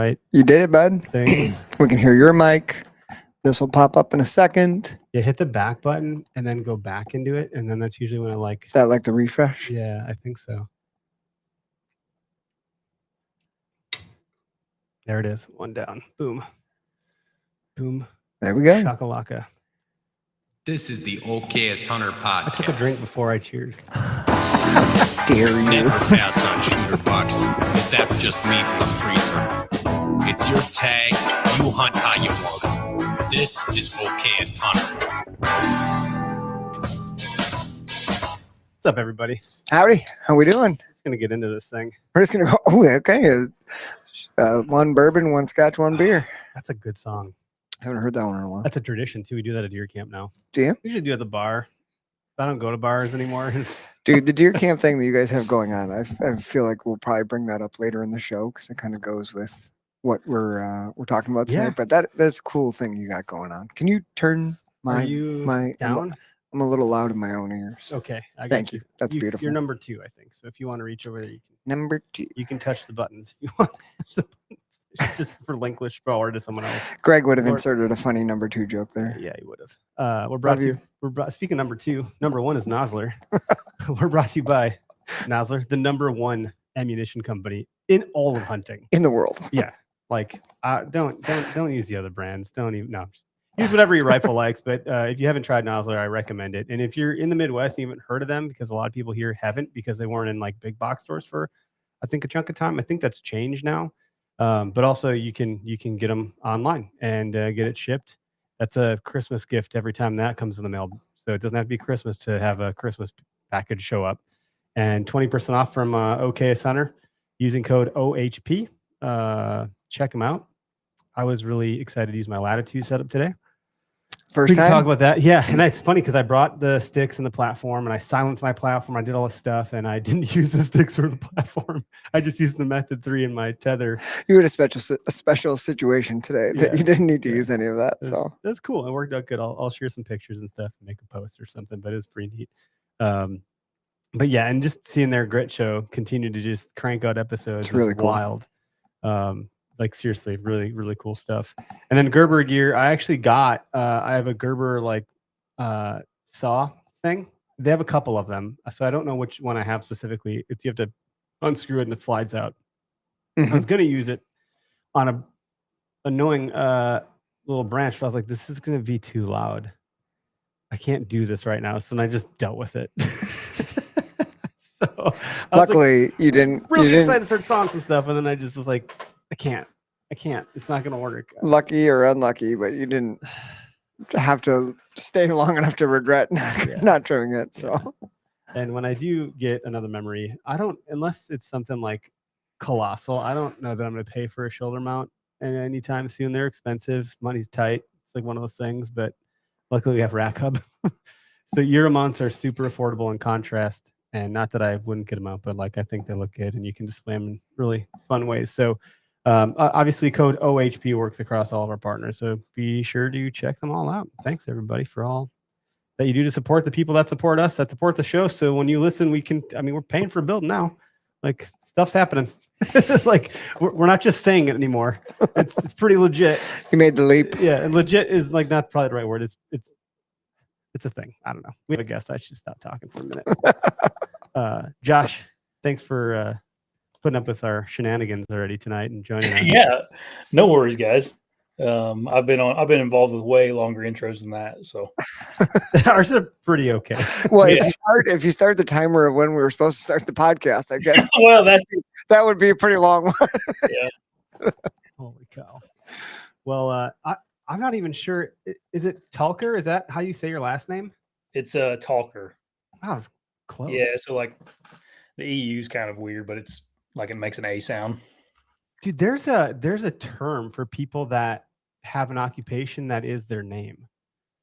right You did it, bud. things. We can hear your mic. This will pop up in a second. Yeah, hit the back button and then go back into it, and then that's usually when I like. Is that like the refresh? Yeah, I think so. There it is. One down. Boom. Boom. There we go. Shakalaka. This is the OKest Hunter podcast. I took a drink before I cheered. Dare you? Never pass on shooter bucks, 'cause that's just meat in the freezer. It's your tag. You hunt how you want. This is OKest Hunter. What's up, everybody? Howdy. How we doing? Just gonna get into this thing. We're just gonna. Oh, okay. One bourbon, one scotch, one beer. That's a good song. Haven't heard that one in a while. That's a tradition too. We do that at deer camp now. Do you? We usually do it at the bar. I don't go to bars anymore. Dude, the deer camp thing that you guys have going on, I feel like we'll probably bring that up later in the show because it kind of goes with what we're talking about tonight. Yeah. But that's a cool thing you got going on. Can you turn Are you down? I'm a little loud in my own ears. Okay. Thank you. That's beautiful. You're number 2, I think. So if you want to reach over there, you can. Number 2. You can touch the buttons if you want. It's just relinquish power to someone else. Greg would have inserted a funny number 2 joke there. Yeah, he would have. We're brought to you. Speaking of number 2, number 1 is Nosler. We're brought to you by Nosler, the number 1 ammunition company in all of hunting in the world. Yeah, like don't use the other brands. Don't even use whatever your rifle likes. But if you haven't tried Nosler, I recommend it. And if you're in the Midwest and you haven't heard of them, because a lot of people here haven't, because they weren't in like big box stores for I think a chunk of time. I think that's changed now. But also you can get them online and get it shipped. That's a Christmas gift every time that comes in the mail. So it doesn't have to be Christmas to have a Christmas package show up. And 20% off from OKS Hunter using code OHP. Check them out. I was really excited to use my Latitude setup today. First we time? can talk about that. Yeah. And it's funny because I brought the sticks and the platform and I silenced my platform. I did all this stuff and I didn't use the sticks or the platform. I just used the Method 3 and my tether. You had a special situation today that you didn't need to use any of that. So that's cool. It worked out good. I'll share some pictures and stuff and make a post or something, but it was pretty neat. But yeah, and just seeing their grit show continue to just crank out episodes. It's really cool. Wild. Like seriously, really, really cool stuff. And then Gerber gear, I actually got, I have a Gerber like saw thing. They have a couple of them. So I don't know which one I have specifically. It's you have to unscrew it and it slides out. I was going to use it on a annoying little branch, but I was like, this is going to be too loud. I can't do this right now. So then I just dealt with it. So luckily you didn't. Really excited to start sawing some stuff. And then I just was like, I can't. It's not going to work. Lucky or unlucky, but you didn't have to stay long enough to regret not trimming it. So, and when I do get another memory, I don't, unless it's something like colossal, I don't know that I'm going to pay for a shoulder mount anytime soon. They're expensive. Money's tight. It's like one of those things, but luckily we have Rack Hub. So Euro mounts are super affordable in contrast. And not that I wouldn't get them out, but like I think they look good and you can display them in really fun ways. So obviously code OHP works across all of our partners. So be sure to check them all out. Thanks everybody for all that you do to support the people that support us, that support the show. So when you listen, we're paying for a build now. Like stuff's happening. Like we're not just saying it anymore. It's pretty legit. You made the leap. Yeah. And legit is like not probably the right word. It's a thing. I don't know. We have a guest. I should stop talking for a minute. Josh, thanks for putting up with our shenanigans already tonight and joining us. Yeah, no worries, guys. I've been involved with way longer intros than that, so ours are pretty okay. Well, if you start the timer of when we were supposed to start the podcast, I guess. Well, that would be a pretty long one. Yeah. Holy cow. Well, I'm not even sure. Is it Teulker? Is that how you say your last name? It's Teulker. Wow, it's close. Yeah, so like the EU is kind of weird, but it's like it makes an A sound. Dude, there's a term for people that have an occupation that is their name.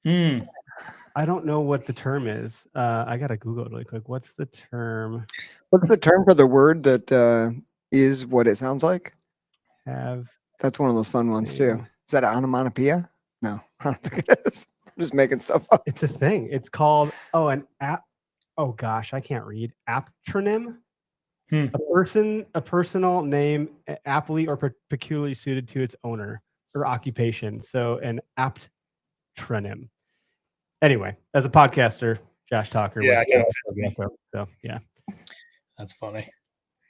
I don't know what the term is. I gotta Google it really quick. What's the term? What's the term for the word that is what it sounds like? That's one of those fun ones too. Is that an onomatopoeia? No, I don't think it is. I'm just making stuff up. It's a thing. It's called an app. Oh gosh, I can't read. Aptronym. A personal name aptly or peculiarly suited to its owner or occupation. So an aptronym. Anyway, as a podcaster, Josh Teulker Yeah, with so yeah. That's funny.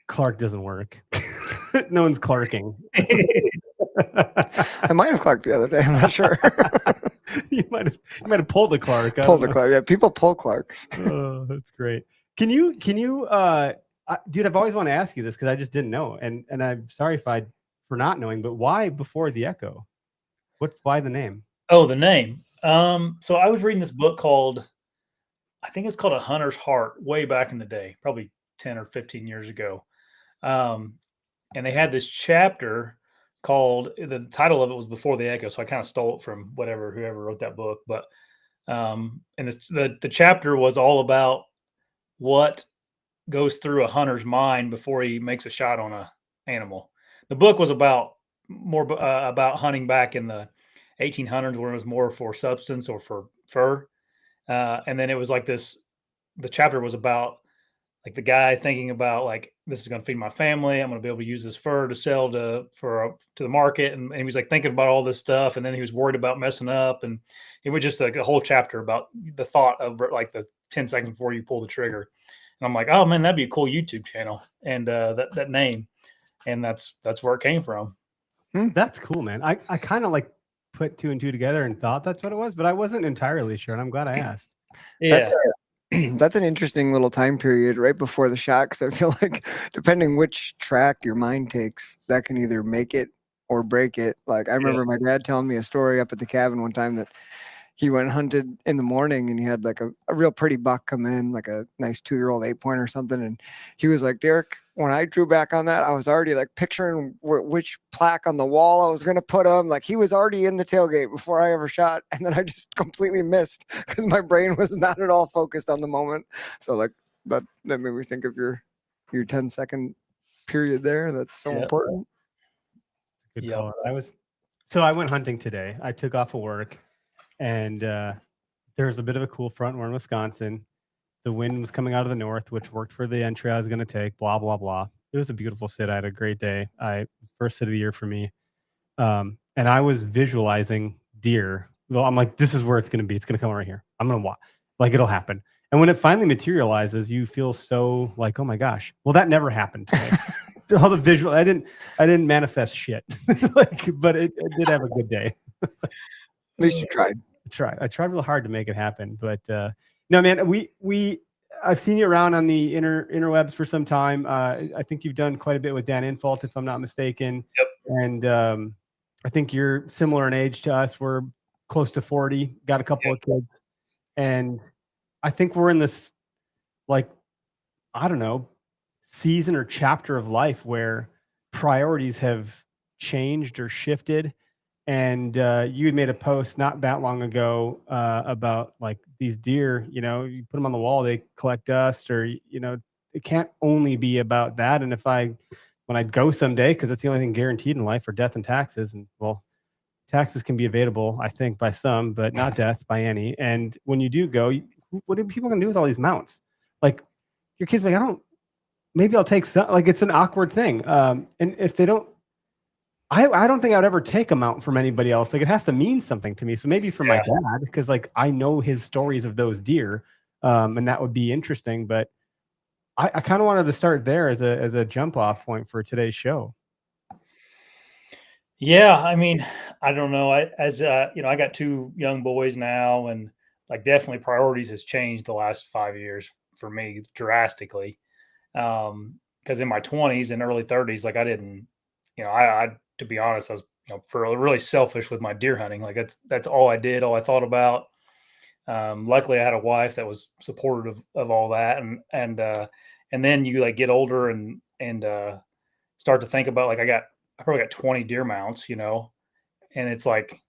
Clark doesn't work. No one's Clarking. I might have Clark the other day. I'm not sure. you might have pulled a Clark. Pulled the Clark. Yeah, people pull Clarks. Oh, that's great. Can you dude, I've always wanted to ask you this because I just didn't know, and I'm sorry for not knowing, but why before the Echo? Why the name? Oh, the name. So I was reading this book called, I think it's called A Hunter's Heart, way back in the day, probably 10 or 15 years ago. And they had this chapter called, the title of it was Before the Echo. So I kind of stole it from whoever wrote that book. But and the chapter was all about what goes through a hunter's mind before he makes a shot on a animal. The book was about hunting back in the 1800s, where it was more for substance or for fur. And then it was like this, the chapter was about like the guy thinking about like, this is going to feed my family. I'm going to be able to use this fur to sell to the market. And he was like thinking about all this stuff. And then he was worried about messing up. And it was just like a whole chapter about the thought of like the 10 seconds before you pull the trigger. And I'm like, oh man, that'd be a cool YouTube channel. And that name. And that's where it came from. That's cool, man. I kind of like put 2 and 2 together and thought that's what it was, but I wasn't entirely sure. And I'm glad I asked. Yeah. That's an interesting little time period right before the shot, because I feel like depending which track your mind takes, that can either make it or break it. Like I remember my dad telling me a story up at the cabin one time that he went hunted in the morning and he had like a real pretty buck come in, like a nice 2-year-old 8-point or something. And he was like, Derek, when I drew back on that, I was already like picturing which plaque on the wall I was going to put him. Like he was already in the tailgate before I ever shot. And then I just completely missed because my brain was not at all focused on the moment. So like that made me think of your 10-second period there. That's so important. Good call. I went hunting today. I took off of work. And there was a bit of a cool front. We're in Wisconsin. The wind was coming out of the north, which worked for the entry I was going to take, blah, blah, blah. It was a beautiful sit. I had a great day. First sit of the year for me. And I was visualizing deer. Well, I'm like, this is where it's going to be. It's going to come right here. I'm going to watch. Like, it'll happen. And when it finally materializes, you feel so like, oh my gosh. Well, that never happened today. All the visual, I didn't manifest shit. But it did have a good day. At least you tried. I tried real hard to make it happen, but no, man, I've seen you around on the interwebs for some time. I think you've done quite a bit with Dan Infalt, if I'm not mistaken. Yep. And I think you're similar in age to us. We're close to 40, got a couple of kids, and I think we're in this, like, I don't know, season or chapter of life where priorities have changed or shifted. And you had made a post not that long ago about like these deer, you put them on the wall, they collect dust, or, it can't only be about that. And when I go someday, because that's the only thing guaranteed in life, are death and taxes. And well, taxes can be evadable, I think, by some, but not death by any. And when you do go, what are people going to do with all these mounts? Like your kids, like, maybe I'll take some, like, it's an awkward thing. And if they don't, I don't think I would ever take a mount from anybody else. Like it has to mean something to me. So maybe for my dad, because like I know his stories of those deer, and that would be interesting. But I kind of wanted to start there as a jump off point for today's show. Yeah, I mean, I don't know. I got 2 young boys now, and like definitely priorities has changed the last 5 years for me drastically. Because in my 20s and early 30s, like I didn't, I to be honest, I was for really selfish with my deer hunting. Like that's all I did, all I thought about. Luckily, I had a wife that was supportive of all that, and then you like get older and start to think about like I probably got 20 deer mounts, and it's like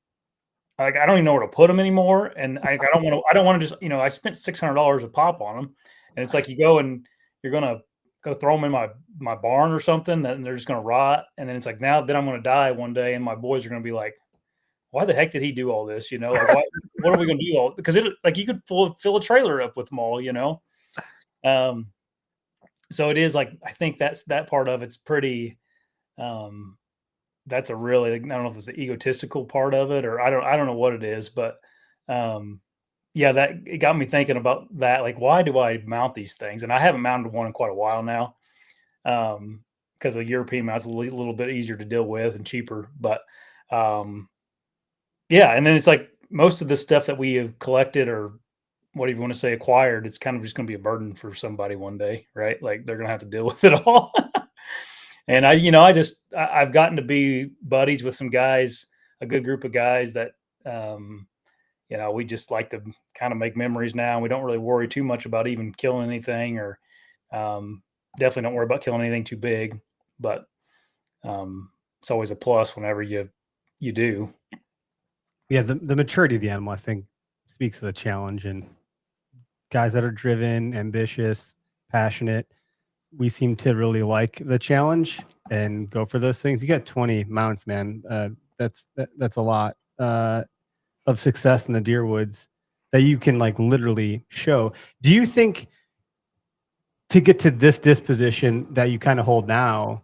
I don't even know where to put them anymore, and I don't want to just I spent $600 a pop on them, and it's like you go and you're gonna go throw them in my barn or something, and they're just going to rot. And then it's like, then I'm going to die one day. And my boys are going to be like, why the heck did he do all this? Like, what are we going to do? Because you could fill a trailer up with them all, so it is like, I think that part of it's pretty, that's a really, I don't know if it's the egotistical part of it, or I don't know what it is, but yeah, that it got me thinking about that. Like, why do I mount these things? And I haven't mounted one in quite a while now, because a European mount's a little bit easier to deal with and cheaper. But yeah, and then it's like most of the stuff that we have collected, or whatever you want to say, acquired, it's kind of just going to be a burden for somebody one day, right? Like they're going to have to deal with it all. And I've gotten to be buddies with some guys, a good group of guys that, we just like to kind of make memories now. And we don't really worry too much about even killing anything, or definitely don't worry about killing anything too big. But it's always a plus whenever you do. Yeah, the maturity of the animal, I think, speaks to the challenge, and guys that are driven, ambitious, passionate, we seem to really like the challenge and go for those things. You got 20 mounts, man. That's a lot of success in the deer woods that you can like literally show. Do you think to get to this disposition that you kind of hold now,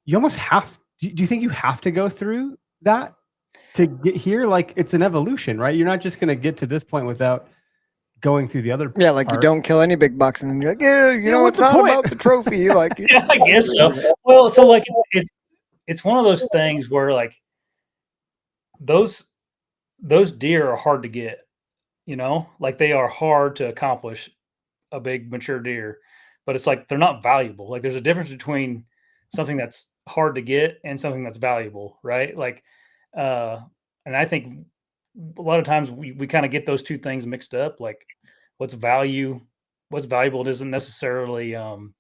you almost have, do you think you have to go through that to get here? Like it's an evolution, right? You're not just going to get to this point without going through the other like part. you don't kill any big bucks, and then you're like, you know, what's it's the not point? about the trophy. Like, Yeah, I guess so. Well, so like it's one of those things where like those deer are hard to get, like they are hard to accomplish, a big mature deer, but it's like they're not valuable. Like there's a difference between something that's hard to get and something that's valuable, right? Like and I think a lot of times we kind of get those two things mixed up. Like what's valuable isn't necessarily or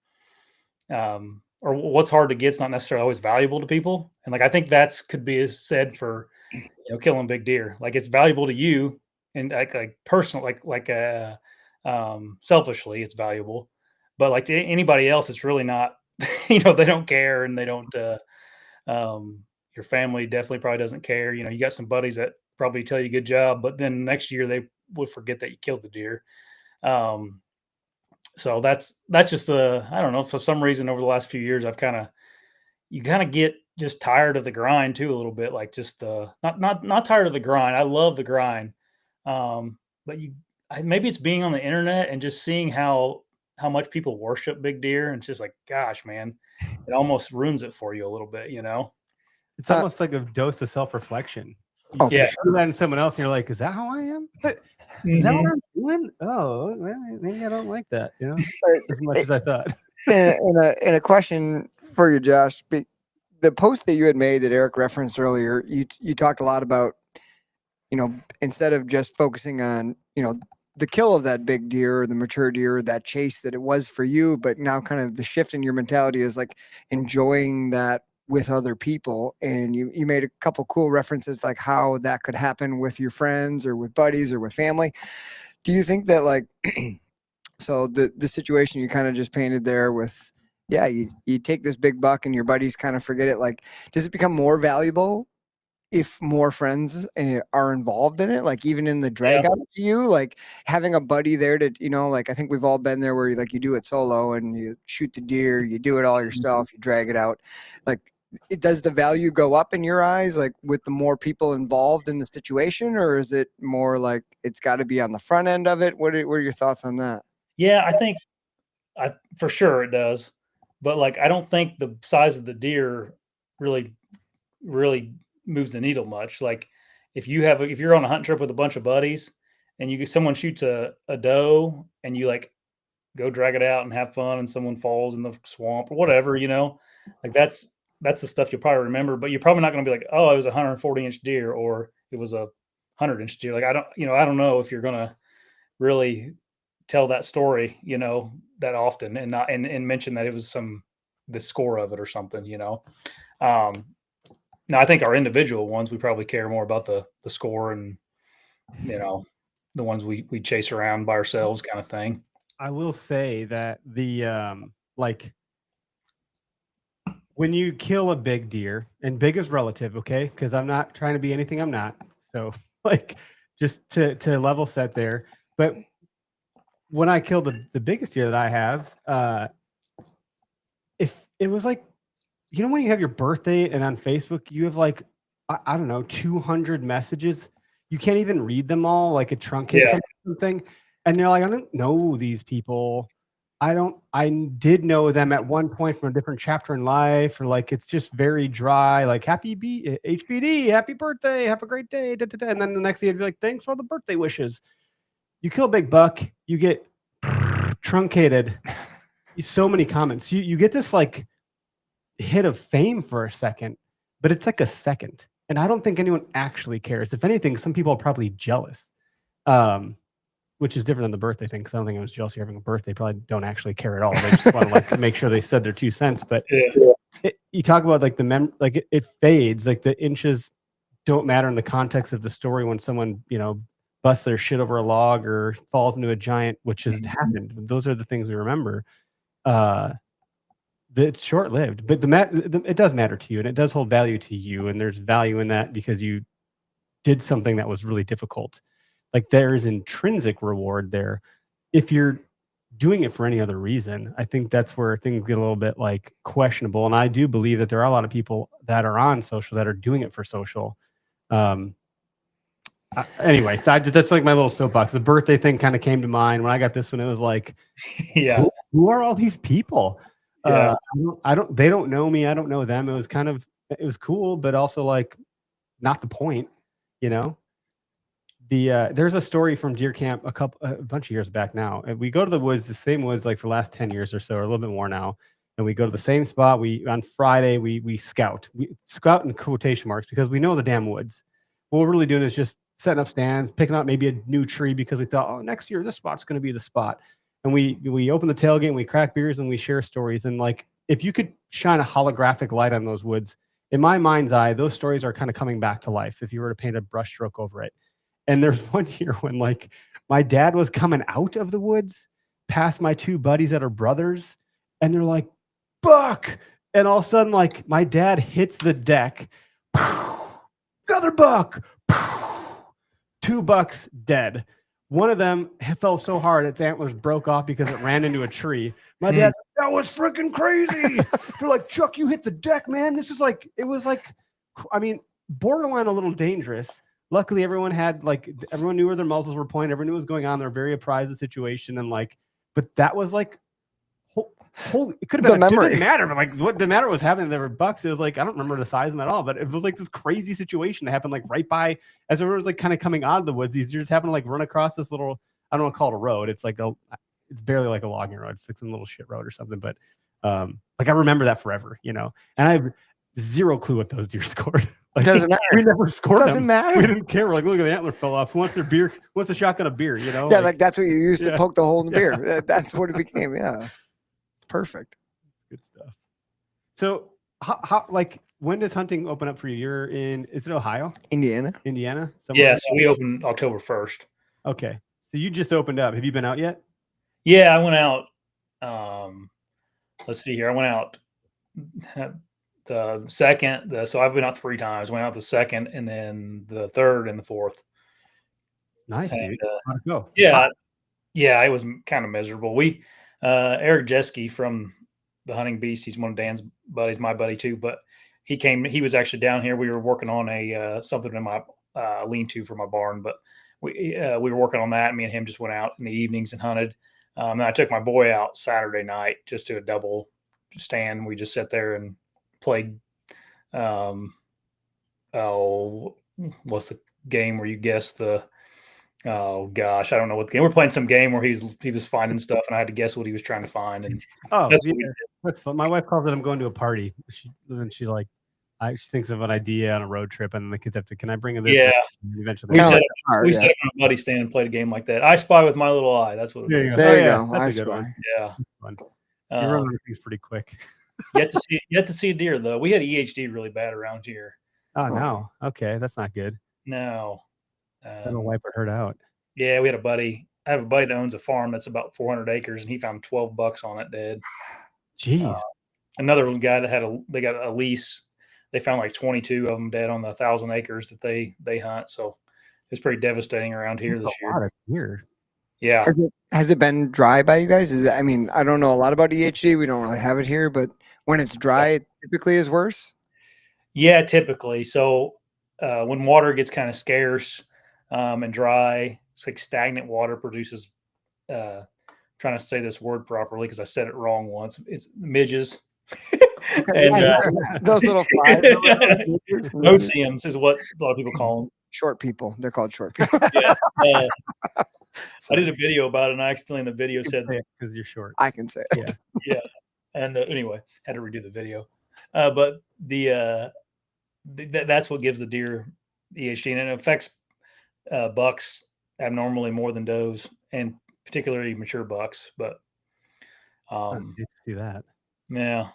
what's hard to get's not necessarily always valuable to people. And like I think that's could be said for killing big deer. Like it's valuable to you, and like personal, selfishly, it's valuable. But like to anybody else, it's really not. They don't care, and they don't. Your family definitely probably doesn't care. You got some buddies that probably tell you good job, but then next year they would forget that you killed the deer. So that's just I don't know, for some reason over the last few years you kind of get just tired of the grind too a little bit, like just not tired of the grind. I love the grind. But maybe it's being on the internet and just seeing how much people worship big deer, and it's just like, gosh, man, it almost ruins it for you a little bit, It's almost like a dose of self-reflection. Oh, Yeah. for sure. You that in someone else, and you're like, is that how I am? Is that what I'm doing? Oh, well, maybe I don't like that, as much as I thought. And a question for you, Josh. The post that you had made that Eric referenced earlier, you talked a lot about, instead of just focusing on, the kill of that big deer or the mature deer, that chase that it was for you, but now kind of the shift in your mentality is like enjoying that with other people. And you made a couple cool references, like how that could happen with your friends or with buddies or with family. Do you think that like, so the situation you kind of just painted there with, you take this big buck and your buddies kind of forget it. Like, does it become more valuable if more friends are involved in it? Like even in the drag out to you, like having a buddy there to, like I think we've all been there where you do it solo and you shoot the deer, you do it all yourself, you drag it out. Like, does the value go up in your eyes, like with the more people involved in the situation, or is it more like it's got to be on the front end of it? What are your thoughts on that? Yeah, I think for sure it does. But like I don't think the size of the deer really moves the needle much. Like if you're on a hunt trip with a bunch of buddies and someone shoots a doe and you like go drag it out and have fun, and someone falls in the swamp or whatever, like that's the stuff you'll probably remember, but you're probably not going to be like, oh, it was a 140-inch deer or it was a 100-inch deer. Like I don't know if you're going to really tell that story, that often, and not and mention that it was the score of it or something, Now I think our individual ones, we probably care more about the score and, the ones we chase around by ourselves kind of thing. I will say that the like when you kill a big deer, and big is relative, okay? Because I'm not trying to be anything I'm not. So like just to level set there. But when I killed the biggest deer that I have, it was like, you know, when you have your birthday and on Facebook, you have like, I don't know, 200 messages. You can't even read them all. Like it truncates something. And you're like, I don't know these people. I did know them at one point from a different chapter in life, or like, it's just very dry, like HBD, happy birthday, have a great day. Da, da, da. And then the next day, you'd be like, thanks for all the birthday wishes. You kill a big buck, you get truncated. So many comments. You get this like hit of fame for a second, but it's like a second. And I don't think anyone actually cares. If anything, some people are probably jealous, which is different than the birthday thing. Because I don't think anyone's jealous you're having a birthday. Probably don't actually care at all. They just want to like make sure they said their 2 cents. But you talk about like it fades. Like the inches don't matter in the context of the story when someone, you know, busts their shit over a log or falls into a giant, which has happened. Those are the things we remember. It's short-lived, but it does matter to you, and it does hold value to you, and there's value in that because you did something that was really difficult. Like there's intrinsic reward there. If you're doing it for any other reason, I think that's where things get a little bit like questionable. And I do believe that there are a lot of people that are on social that are doing it for social. Anyway, that's like my little soapbox. The birthday thing kind of came to mind when I got this one. It was like, who are all these people? Yeah. They don't know me. I don't know them. It was cool, but also like not the point, you know. There's a story from deer camp a bunch of years back now. And we go to the woods, the same woods, like for the last 10 years or so, or a little bit more now. And we go to the same spot. On Friday, we scout. We scout in quotation marks because we know the damn woods. What we're really doing is just setting up stands, picking out maybe a new tree because we thought, oh, next year this spot's going to be the spot. And we open the tailgate and we crack beers and we share stories. And like, if you could shine a holographic light on those woods, in my mind's eye, those stories are kind of coming back to life if you were to paint a brushstroke over it. And there's one year when like my dad was coming out of the woods past my 2 buddies that are brothers, and they're like, buck. And all of a sudden, like my dad hits the deck, another buck, 2 bucks dead. One of them fell so hard its antlers broke off because it ran into a tree. My dad, that was freaking crazy. They're like, Chuck, you hit the deck, man. It was like, I mean, borderline a little dangerous. Luckily, everyone knew where their muzzles were pointed. Everyone knew what was going on. They're very apprised of the situation. And like, but that was like, holy, it could have been the memory. It didn't matter. But like, what the matter was happening. There were bucks. It was like, I don't remember the size of them at all, but it was like this crazy situation that happened like right by, as everyone was like kind of coming out of the woods. These deer just happened to like run across this little, I don't want to call it a road. It's like it's barely like a logging road. It's like some little shit road or something. But like I remember that forever, you know, and I have zero clue what those deer scored. Like, doesn't matter. We never scored them. Doesn't matter. We didn't care. We're like, look at the antler fell off. Who wants their beer? Who wants a shotgun of beer? You know? Yeah, like that's what you used to poke the hole in the Yeah. beer. That's what it became. Yeah, perfect. Good stuff. So, how like when does hunting open up for you? You're in, is it Ohio? Indiana. Somewhere Yeah, so we opened October 1st. Okay, so you just opened up. Have you been out yet? Yeah, I went out. Let's see here. I went out the second. So I've been out 3 times. Went out the second, and then the third and the fourth. Nice, dude. How'd it go? Yeah, it was kind of miserable. Eric Jeske from the Hunting Beast, he's one of Dan's buddies, my buddy too, but he was actually down here. We were working on something in my lean-to for my barn, but we were working on that. Me and him just went out in the evenings and hunted. And I took my boy out Saturday night just to a double stand. We just sat there and played. What's the game where you guess the? Oh gosh, I don't know what the game. We're playing some game where he was finding stuff, and I had to guess what he was trying to find. And that's fun. My wife calls it I'm going to a party. She thinks of an idea on a road trip, and then the kids have to. Can I bring this? Yeah. Eventually, we set up on a buddy stand and played a game like that. I Spy with My Little Eye. That's what it is. There you go. That's a good one. Yeah. Fun. You run on things pretty quick. Yet to see a deer though. We had EHD really bad around here. Oh no. Okay, that's not good. No. That'll wipe it hurt out. Yeah, we had a buddy. I have a buddy that owns a farm that's about 400 acres, and he found 12 bucks on it dead. Jeez. Another guy that they got a lease. They found like 22 of them dead on the 1,000 acres that they hunt. So it's pretty devastating around here this year. A lot of deer. Yeah. Has it been dry by you guys? I mean, I don't know a lot about EHD. We don't really have it here, but when it's dry, it typically is worse. Yeah, typically. So when water gets kind of scarce and dry, it's like stagnant water produces. Trying to say this word properly because I said it wrong once. It's midges. And Those little flies. noceums is what a lot of people call them. Short people. They're called short people. Yeah. I did a video about it, and I accidentally in the video said because you're short. I can say it. Yeah. Yeah. And anyway, had to redo the video. But that's what gives the deer EHD, and it affects bucks abnormally more than does, and particularly mature bucks. But I did see that. yeah,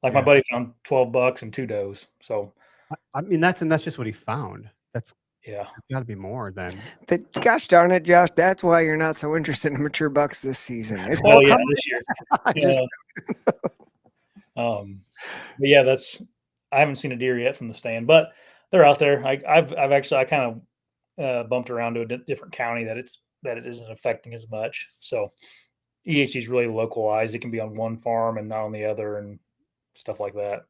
like my buddy found 12 bucks and 2 does. So I mean, that's just what he found. That's yeah, got to be more than. Gosh darn it, Josh! That's why you're not so interested in mature bucks this season. It's well, yeah, this year. But yeah, I haven't seen a deer yet from the stand, but they're out there. I've actually kind of bumped around to a different county that it isn't affecting as much. So EHD is really localized. It can be on one farm and not on the other, and stuff like that.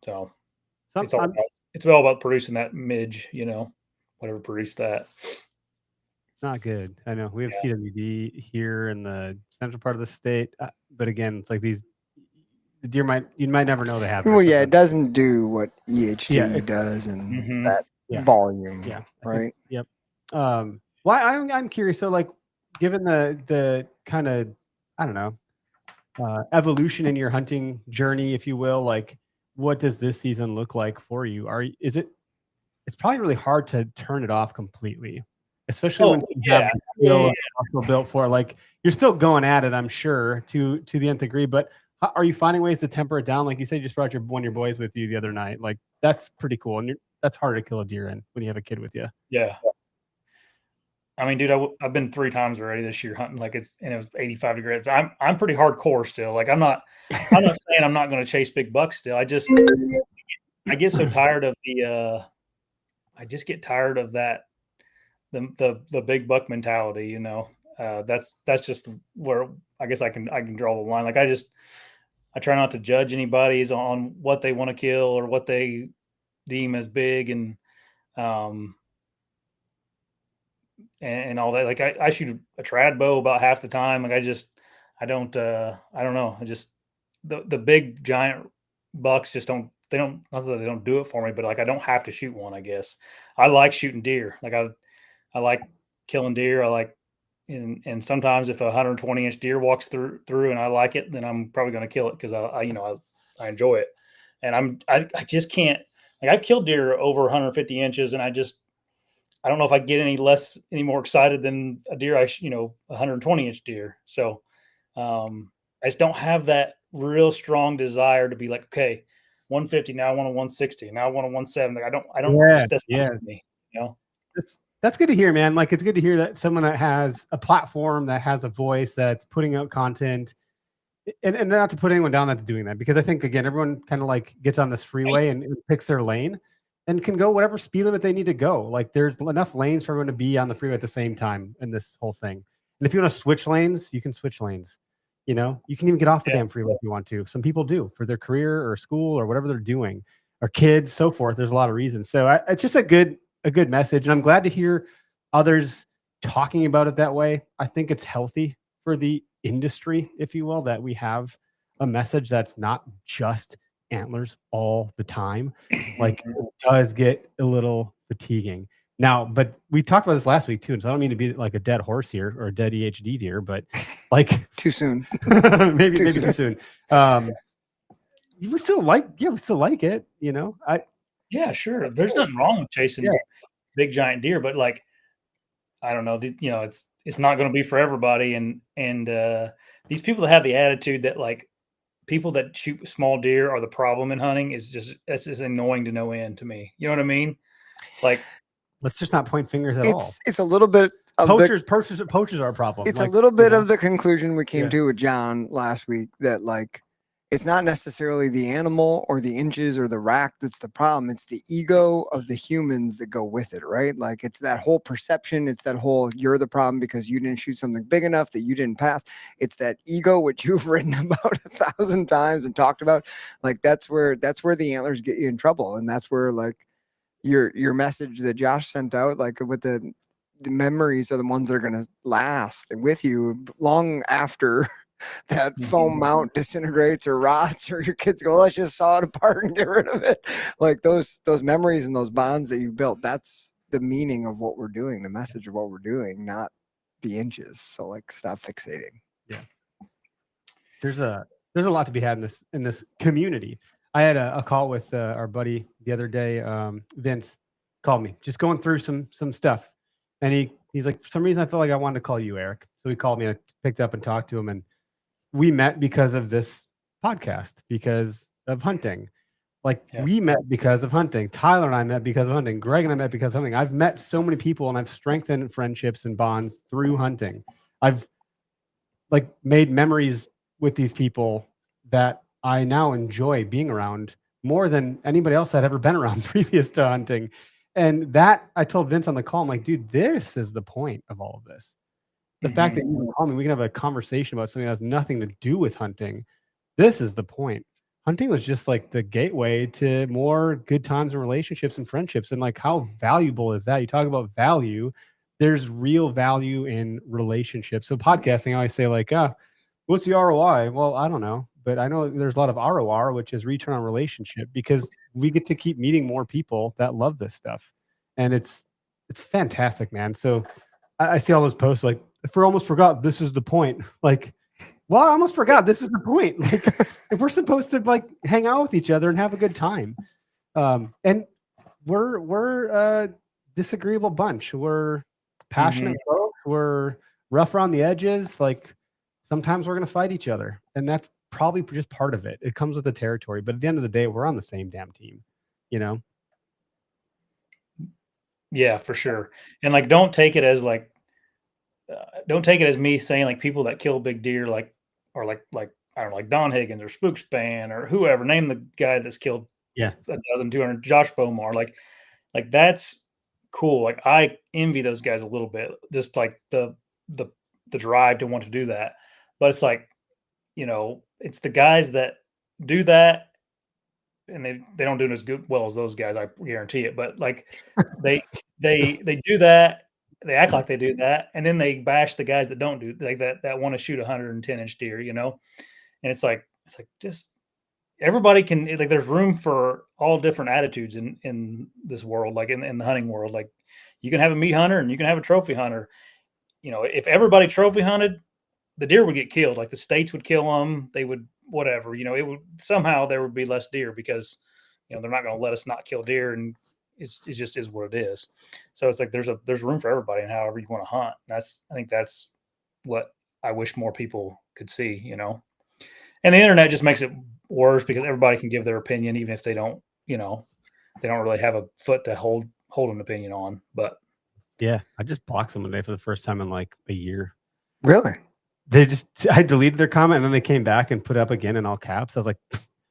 So it's all about producing that midge, whatever produced that. It's not good. I know we have CWD here in the central part of the state, but again, it's like the deer you might never know they have. Well, yeah, it doesn't do what EHD does in that volume. Yeah, right. Yep. Well, I'm curious. So, like, given the kind of, I don't know, evolution in your hunting journey, if you will, like, what does this season look like for you? It's probably really hard to turn it off completely, especially when you have the skill built for it. Like, you're still going at it, I'm sure, to the nth degree, but are you finding ways to temper it down? Like you said, you just brought one of your boys with you the other night. Like, that's pretty cool. And that's hard to kill a deer in when you have a kid with you. Yeah. I mean, dude, I've been 3 times already this year hunting. Like, it was 85 degrees. I'm pretty hardcore still. Like, I'm not saying I'm not going to chase big bucks still. I get so tired of I just get tired of that, the big buck mentality, that's just where I guess I can draw the line. Like, I try not to judge anybody's on what they want to kill or what they deem as big and all that. Like, I shoot a trad bow about half the time. Like, I don't know. The big giant bucks just don't, not that they don't do it for me, but like, I don't have to shoot one, I guess. I like shooting deer. Like, I like killing deer. I like, and sometimes if a 120-inch deer walks through and I like it, then I'm probably going to kill it because I enjoy it. And I just can't, like, I've killed deer over 150 inches, and I don't know if I get any more excited than a deer 120-inch deer. So I just don't have that real strong desire to be like, okay, 150, now I want a 160, now I want a 170. I don't. That's not for me. That's good to hear, man. Like, it's good to hear that someone that has a platform, that has a voice, that's putting out content, and not to put anyone down that's doing that, because I think, again, everyone kind of like gets on this freeway and picks their lane and can go whatever speed limit they need to go. Like, there's enough lanes for everyone to be on the freeway at the same time in this whole thing. And if you want to switch lanes, you can switch lanes. You can even get off the damn freeway if you want to. Some people do for their career or school or whatever they're doing, or kids, so forth. There's a lot of reasons. So it's just a good message. And I'm glad to hear others talking about it that way. I think it's healthy for the industry, if you will, that we have a message that's not just antlers all the time. Like, it does get a little fatiguing now, but we talked about this last week too. And so I don't mean to be like a dead horse here or a dead EHD deer, but like too soon, maybe too soon. We still like it, Yeah, sure. There's nothing wrong with chasing big giant deer, but like, I don't know, it's not going to be for everybody. And these people that have the attitude that like people that shoot small deer are the problem in hunting that's just annoying to no end to me. You know what I mean? Like, let's just not point fingers at all. It's a little bit of poachers are a problem. It's like, a little bit of the conclusion we came to with John last week, that like, it's not necessarily the animal or the inches or the rack that's the problem. It's the ego of the humans that go with it, right? Like it's that whole perception. It's that whole you're the problem because you didn't shoot something big enough that you didn't pass. It's that ego, which you've written about 1,000 times and talked about. Like that's where the antlers get you in trouble. And that's where like your message that Josh sent out, like with the memories are the ones that are going to last with you long after that foam mount disintegrates or rots, or your kids go, let's just saw it apart and get rid of it. Like those memories and those bonds that you've built, that's the meaning of what we're doing, the message of what we're doing, not the inches. So like stop fixating. Yeah. There's a lot to be had in this community. I had a call with our buddy the other day. Vince called me, just going through some stuff, and he's like, for some reason I felt like I wanted to call you, Eric. So he called me and I picked up and talked to him, and we met because of this podcast, because of hunting. Like we met because of hunting. Tyler and I met because of hunting. Greg and I met because of hunting. I've met so many people and I've strengthened friendships and bonds through hunting. I've like made memories with these people that I now enjoy being around more than anybody else I'd ever been around previous to hunting. And that I told Vince on the call, I'm like, dude, this is the point of all of this. The fact that you can call me, we can have a conversation about something that has nothing to do with hunting. This is the point. Hunting was just like the gateway to more good times and relationships and friendships. And like, how valuable is that? You talk about value. There's real value in relationships. So podcasting, I always say like, what's the ROI? Well, I don't know, but I know there's a lot of ROR, which is return on relationship, because we get to keep meeting more people that love this stuff. And it's fantastic, man. So I see all those posts like, if we almost forgot, this is the point. Like, well, I almost forgot. This is the point. Like, if we're supposed to like hang out with each other and have a good time, and we're a disagreeable bunch. We're passionate folks. We're rough around the edges. Like sometimes we're gonna fight each other, and that's probably just part of it. It comes with the territory. But at the end of the day, we're on the same damn team. You know? Yeah, for sure. And like, don't take it as like. Don't take it as me saying like people that kill big deer like or like I don't know, like Don Higgins or Spookspan or whoever. Name the guy that's killed 1,200. Josh Bomar. Like that's cool. Like I envy those guys a little bit. Just like the drive to want to do that. But it's like, you know, it's the guys that do that, and they don't do it as well as those guys. I guarantee it. But like they do that. They act like they do that, and then they bash the guys that don't do like that want to shoot 110-inch deer, you know. And it's like just everybody can, like, there's room for all different attitudes in this world, like in the hunting world. Like you can have a meat hunter and you can have a trophy hunter. You know, if everybody trophy hunted, the deer would get killed. Like the states would kill them. They would whatever. You know, it would somehow there would be less deer because you know they're not going to let us not kill deer and. It just is what it is. So it's like there's room for everybody and however you want to hunt. I think that's what I wish more people could see, you know. And the internet just makes it worse because everybody can give their opinion, even if they don't, you know, they don't really have a foot to hold an opinion on. But yeah, I just blocked someone today for the first time in like a year. Really? I deleted their comment and then they came back and put it up again in all caps. I was like,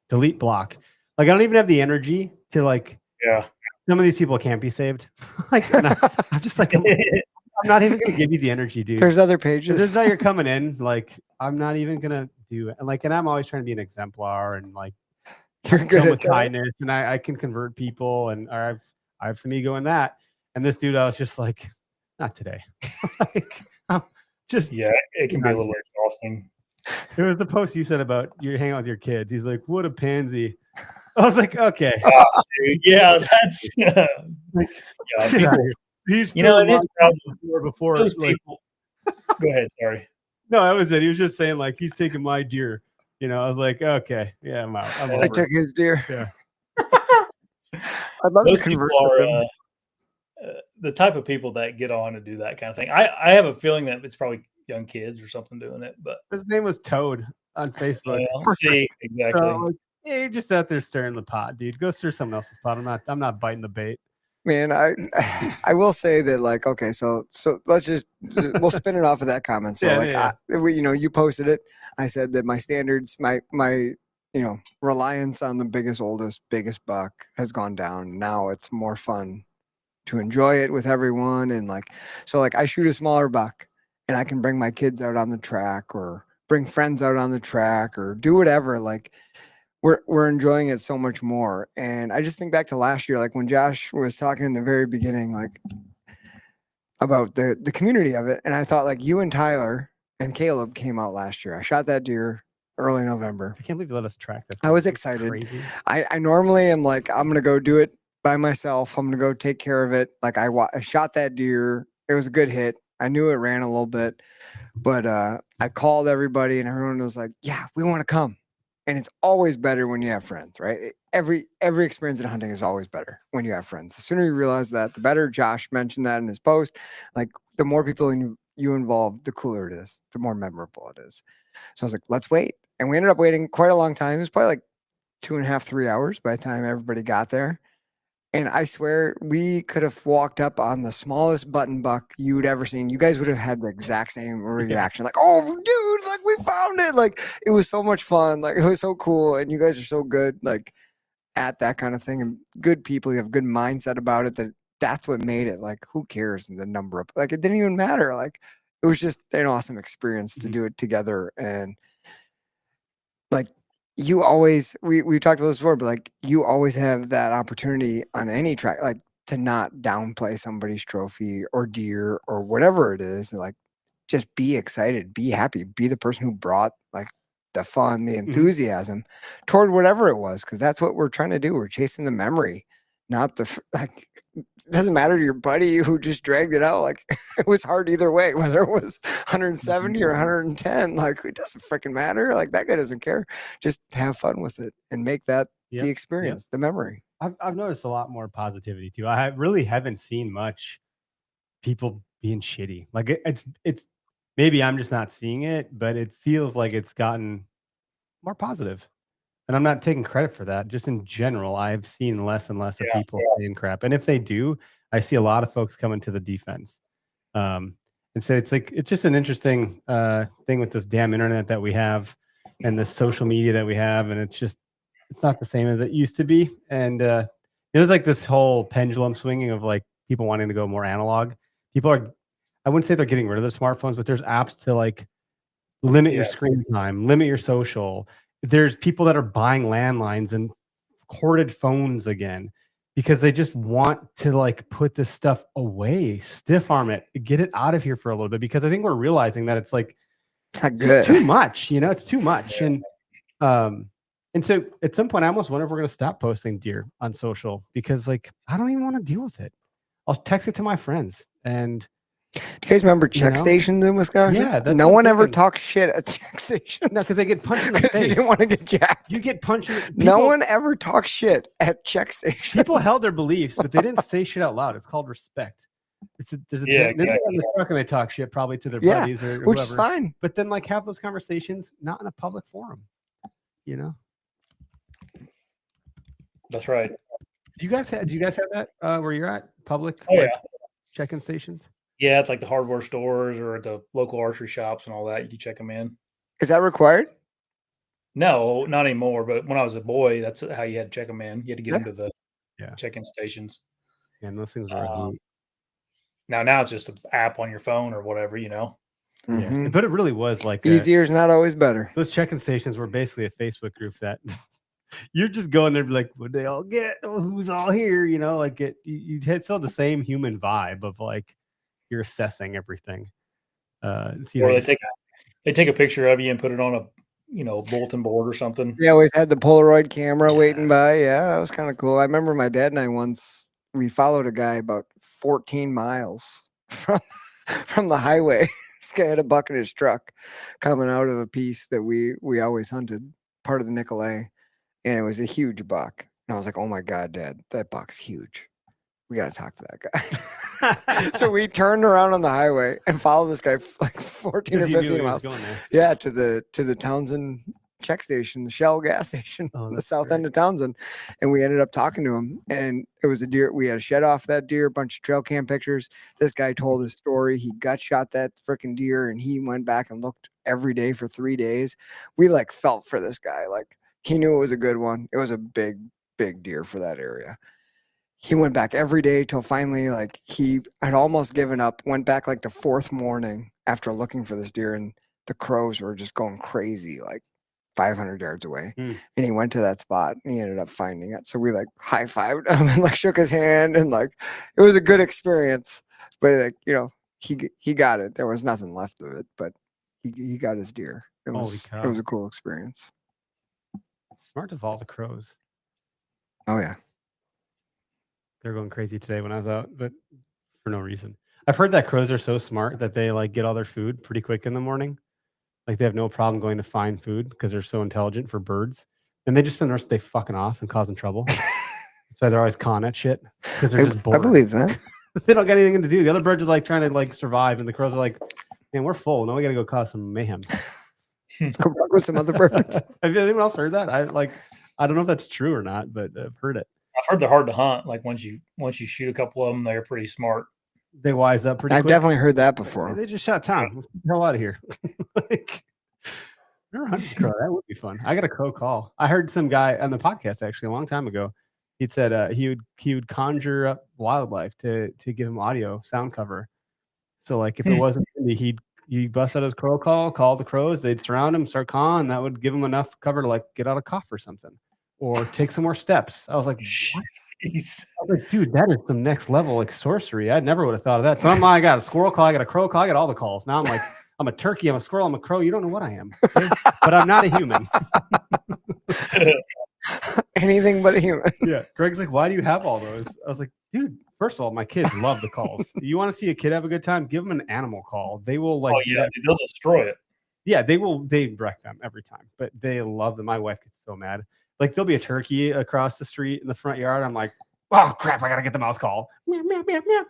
delete, block. Like I don't even have the energy to like. Yeah. Some of these people can't be saved. Like, I'm just like, I'm not even gonna give you the energy, dude. There's other pages. This is how you're coming in. Like, I'm not even gonna do it. And I'm always trying to be an exemplar and like, you're good with kindness, and I can convert people, and I have some ego in that. And this dude, I was just like, not today. Like, I'm just it can be a little exhausting. It was the post you said about you're hanging out with your kids. He's like, what a pansy. I was like, okay. Oh, dude. Yeah, that's people, he's you know, it is before those like, people. Go ahead, sorry. No, that was it. He was just saying like he's taking my deer. You know, I was like, okay, yeah, I'm out. I took his deer. Yeah. I'd love Those to convert people are the type of people that get on to do that kind of thing. I have a feeling that it's probably young kids or something doing it, but his name was Toad on Facebook. See, exactly. So, yeah, you're just out there stirring the pot, dude. Go stir someone else's pot. I'm not biting the bait. Man, I will say that, like, okay, so let's we'll spin it off of that comment. So you know, you posted it. I said that my standards, my reliance on the biggest, oldest, biggest buck has gone down. Now it's more fun to enjoy it with everyone. And so I shoot a smaller buck and I can bring my kids out on the track or bring friends out on the track or do whatever. Like we're enjoying it so much more. And I just think back to last year, like when Josh was talking in the very beginning, like about the community of it. And I thought like you and Tyler and Caleb came out last year. I shot that deer early November. I can't believe you let us track that. I was It's excited. crazy. I normally am like, I'm going to go do it by myself. I'm going to go take care of it. Like I shot that deer. It was a good hit. I knew it ran a little bit, but I called everybody and everyone was like, yeah, we want to come. And it's always better when you have friends, right? Every experience in hunting is always better when you have friends. The sooner you realize that, the better. Josh mentioned that in his post. Like the more people you involve, the cooler it is, the more memorable it is. So I was like, let's wait. And we ended up waiting quite a long time. It was probably like 2.5, 3 hours by the time everybody got there. And I swear we could have walked up on the smallest button buck you'd ever seen. You guys would have had the exact same reaction. Like, oh, dude, like we found it. Like it was so much fun. Like it was so cool. And you guys are so good, like at that kind of thing. And good people, you have good mindset about it. That's what made it. Like, who cares the number of, like, it didn't even matter. Like it was just an awesome experience to do it together. And like, you always, we talked about this before, but like you always have that opportunity on any track, like to not downplay somebody's trophy or deer or whatever it is. Like just be excited, be happy, be the person who brought like the fun, the enthusiasm toward whatever it was. Cause that's what we're trying to do. We're chasing the memory, not like, it doesn't matter to your buddy who just dragged it out. Like it was hard either way, whether it was 170 or 110, like it doesn't freaking matter. Like that guy doesn't care. Just have fun with it and make that the experience, the memory. I've noticed a lot more positivity too. I really haven't seen much people being shitty. Like it's maybe I'm just not seeing it, but it feels like it's gotten more positive. And I'm not taking credit for that. Just in general, I've seen less and less of people saying crap. And if they do, I see a lot of folks coming to the defense. And so it's like, it's just an interesting thing with this damn internet that we have and the social media that we have. And it's not the same as it used to be. And it was like this whole pendulum swinging of like people wanting to go more analog. I wouldn't say they're getting rid of their smartphones, but there's apps to like limit your screen time, limit your social. There's people that are buying landlines and corded phones again because they just want to like put this stuff away, stiff arm it, get it out of here for a little bit. Because I think we're realizing that it's like it's too much, it's too much. And so at some point I almost wonder if we're going to stop posting deer on social because like I don't even want to deal with it. I'll text it to my friends. And do you guys remember check stations in Wisconsin? Yeah, no one ever talked shit at check stations. No, because they get punched in the face. You didn't want to get jacked. You get punched. No one ever talked shit at check stations. People held their beliefs, but they didn't say shit out loud. It's called respect. There's a exactly. And they talk shit probably to their buddies or which whoever. Is fine. But then like have those conversations not in a public forum. That's right. Do you guys have that where you're at? Public check-in stations? Yeah, it's like the hardware stores or at the local archery shops and all that. You can check them in. Is that required? No, not anymore. But when I was a boy, that's how you had to check them in. You had to get them to the check-in stations. Yeah, and those things are now it's just an app on your phone or whatever, Yeah. But it really was like easier is not always better. Those check-in stations were basically a Facebook group that you're just going there, be like, would they all get? Who's all here? Like you still have the same human vibe of like you're assessing everything. Or they take a picture of you and put it on a bulletin board or something. They always had the Polaroid camera waiting by. Yeah, that was kind of cool. I remember my dad and I we followed a guy about 14 miles from the highway. This guy had a buck in his truck coming out of a piece that we always hunted, part of the Nicolay. And it was a huge buck. And I was like, oh my God, Dad, that buck's huge. We got to talk to that guy. So we turned around on the highway and followed this guy like 14 or 15 miles. Yeah, to the Townsend check station, the Shell gas station on the south end of Townsend. And we ended up talking to him. And it was a deer. We had a shed off that deer, a bunch of trail cam pictures. This guy told his story. He gut shot that freaking deer and he went back and looked every day for 3 days. We like felt for this guy. Like, He knew it was a good one. It was a big deer for that area. He went back every day till finally, like, he had almost given up, went back like the 4th morning after looking for this deer, and the crows were just going crazy, like 500 yards away. Hmm. And he went to that spot and he ended up finding it. So we like high-fived him and like shook his hand, and like it was a good experience. But like, you know, he got it. There was nothing left of it, but he got his deer. It Holy was cow. it was a cool experience. Smart to follow the crows. Oh yeah. They're going crazy today when I was out, but for no reason. I've heard that crows are so smart that they like get all their food pretty quick in the morning. Like they have no problem going to find food because they're so intelligent for birds. And they just spend the rest of the day fucking off and causing trouble. That's why they're always cawing at shit because they're just bored. I believe that. They don't got anything to do. The other birds are like trying to like survive, and the crows are like, man, we're full. Now we got to go cause some mayhem. Let's go back with some other birds. Have anyone else heard that? I don't know if that's true or not, but I've heard it. I've heard they're hard to hunt. Like once you shoot a couple of them, they're pretty smart. They wise up pretty I've quick. definitely heard that before. They just shot town. Let's get the hell out of here. Like, never hunted a crow. That would be fun. I got a crow call. I heard some guy on the podcast actually a long time ago. He said he would conjure up wildlife to give him audio sound cover. So like if it wasn't windy, he'd bust out his crow call the crows. They'd surround him, start calling. That would give him enough cover to like get out a cough or something, or take some more steps. I was like, what? I was like, dude, that is some next level like sorcery. I never would have thought of that. So I got a squirrel call, I got a crow call, I got all the calls. Now I'm like, I'm a turkey, I'm a squirrel, I'm a crow. You don't know what I am, okay? But I'm not a human. Anything but a human. Yeah. Greg's like, why do you have all those? I was like, dude, first of all, my kids love the calls. You want to see a kid have a good time? Give them an animal call. They will like. Oh yeah, they'll destroy it. Yeah, they will. They wreck them every time, but they love them. My wife gets so mad. Like there'll be a turkey across the street in the front yard. I'm like, oh crap, I gotta get the mouth call. Meow, meow, meow, meow.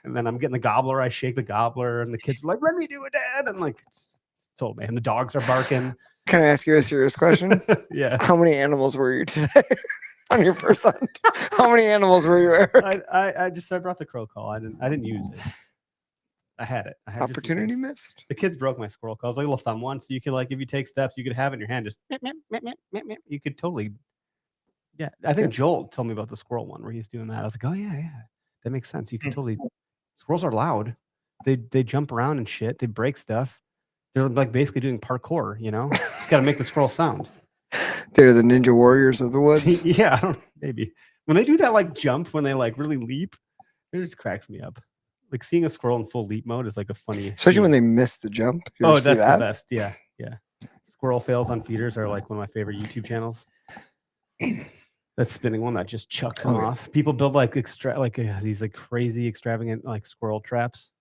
And then I'm getting the gobbler. I shake the gobbler, and the kids are like, let me do it, Dad. I'm like, told man, the dogs are barking. Can I ask you a serious question? Yeah. How many animals were you today on your first hunt? How many animals were you at? I brought the crow call. I didn't use it. I had it. I had Opportunity missed. The kids broke my squirrel call. It was like a little thumb one, so you could like if you take steps, you could have it in your hand. Just you could totally. Yeah, I think Joel told me about the squirrel one where he's doing that. I was like, oh yeah, that makes sense. You can totally. Squirrels are loud. They jump around and shit. They break stuff. They're like basically doing parkour. You know, got to make the squirrel sound. They're the ninja warriors of the woods. Yeah, maybe when they do that like jump, when they like really leap, it just cracks me up. Like seeing a squirrel in full leap mode is like a funny, especially when they miss the jump. Oh, that's the best. Yeah. Squirrel fails on feeders are like one of my favorite YouTube channels. That's spinning one that just chucks them off. People build like these like crazy extravagant like squirrel traps.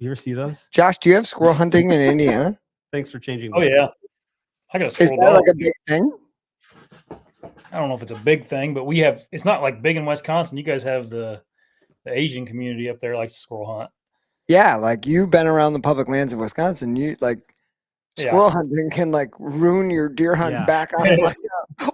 You ever see those? Josh, do you have squirrel hunting in Indiana? Thanks for changing. Oh yeah, I got a squirrel. Is that like a big thing? I don't know if it's a big thing, but we have. It's not like big in Wisconsin. You guys have the Asian community up there likes to squirrel hunt. Yeah, like you've been around the public lands of Wisconsin. You like squirrel hunting can like ruin your deer hunt back on like,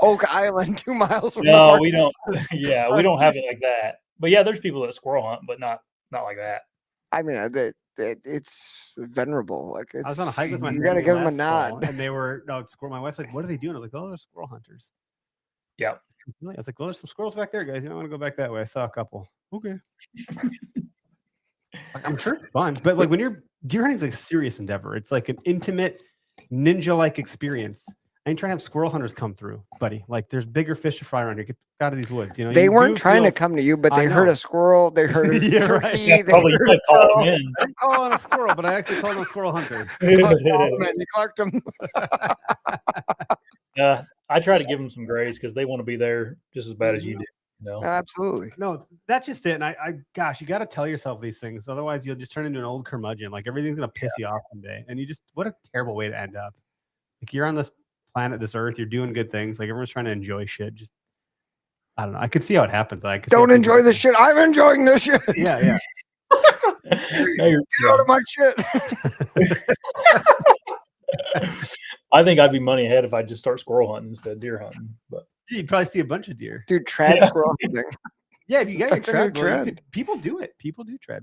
Oak Island 2 miles from No, we don't. Yeah, we don't have it like that. But yeah, there's people that squirrel hunt, but not like that. I mean, it's venerable. Like it's, I was on a hike with my you gotta give them a nod. And they were squirrel. My wife's like, "What are they doing?" I was like, "Oh, they're squirrel hunters." Yeah. I was like, "Well, there's some squirrels back there, guys. You don't want to go back that way." I saw a couple. Okay. I'm sure it's fun, but like when you're deer hunting is like a serious endeavor. It's like an intimate ninja-like experience. I ain't trying to have squirrel hunters come through, buddy. Like there's bigger fish to fry around here. Get out of these woods. You know, they weren't trying to come to you, but they heard a squirrel. They heard a turkey. Yeah, probably they call him in. I call on a squirrel, but I actually called him a squirrel hunter. You clarked them. I try to give them some grace because they want to be there just as bad as you do. You know? Absolutely. No, that's just it. And I gosh, you got to tell yourself these things. Otherwise, you'll just turn into an old curmudgeon. Like everything's going to piss you off someday. And what a terrible way to end up. Like you're on this planet, this earth, you're doing good things. Like everyone's trying to enjoy shit. Just, I don't know. I could see how it happens. Don't enjoy this shit. I'm enjoying this shit. Yeah. Get out of my shit. I think I'd be money ahead if I just start squirrel hunting instead of deer hunting. But you'd probably see a bunch of deer. Dude, trad squirrel hunting. Yeah, if you got your trad. People do it. People do trad.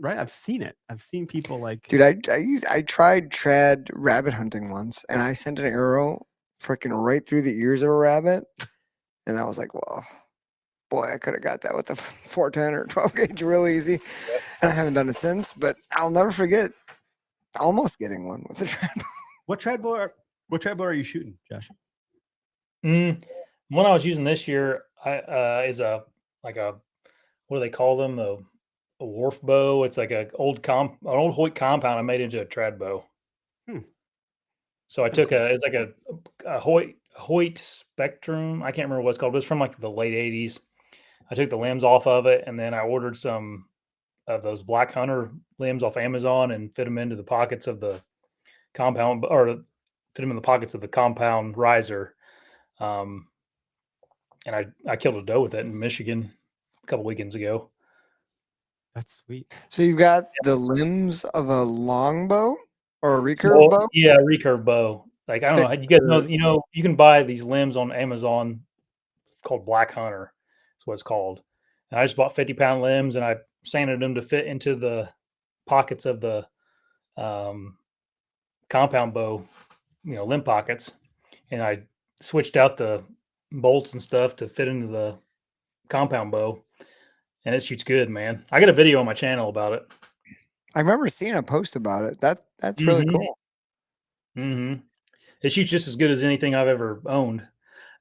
Right? I've seen it. I've seen people like. Dude, I tried trad rabbit hunting once, and I sent an arrow freaking right through the ears of a rabbit. And I was like, well, boy, I could have got that with a 410 or 12 gauge real easy. And I haven't done it since, but I'll never forget almost getting one with a trad bow. What trad bow are you shooting, Josh? One I was using this year is a what do they call them? A wharf bow. It's like an old Hoyt compound I made into a trad bow. So I took it's like a Hoyt Spectrum. I can't remember what it's called, but it's from like the late 80s. I took the limbs off of it, and then I ordered some of those Black Hunter limbs off Amazon and fit them into the pockets of the compound, or fit them in the pockets of the compound riser. And I killed a doe with it in Michigan a couple weekends ago. That's sweet. So you've got the limbs of a longbow or a recurve bow? Yeah, recurve bow. Like, I don't know. You guys know, you can buy these limbs on Amazon called Black Hunter. That's what it's called. And I just bought 50-pound limbs, and I sanded them to fit into the pockets of the compound bow, limb pockets. And I switched out the bolts and stuff to fit into the compound bow, and it shoots good, man. I got a video on my channel about it. I remember seeing a post about it. That's really cool. Mm-hmm. It shoots just as good as anything I've ever owned.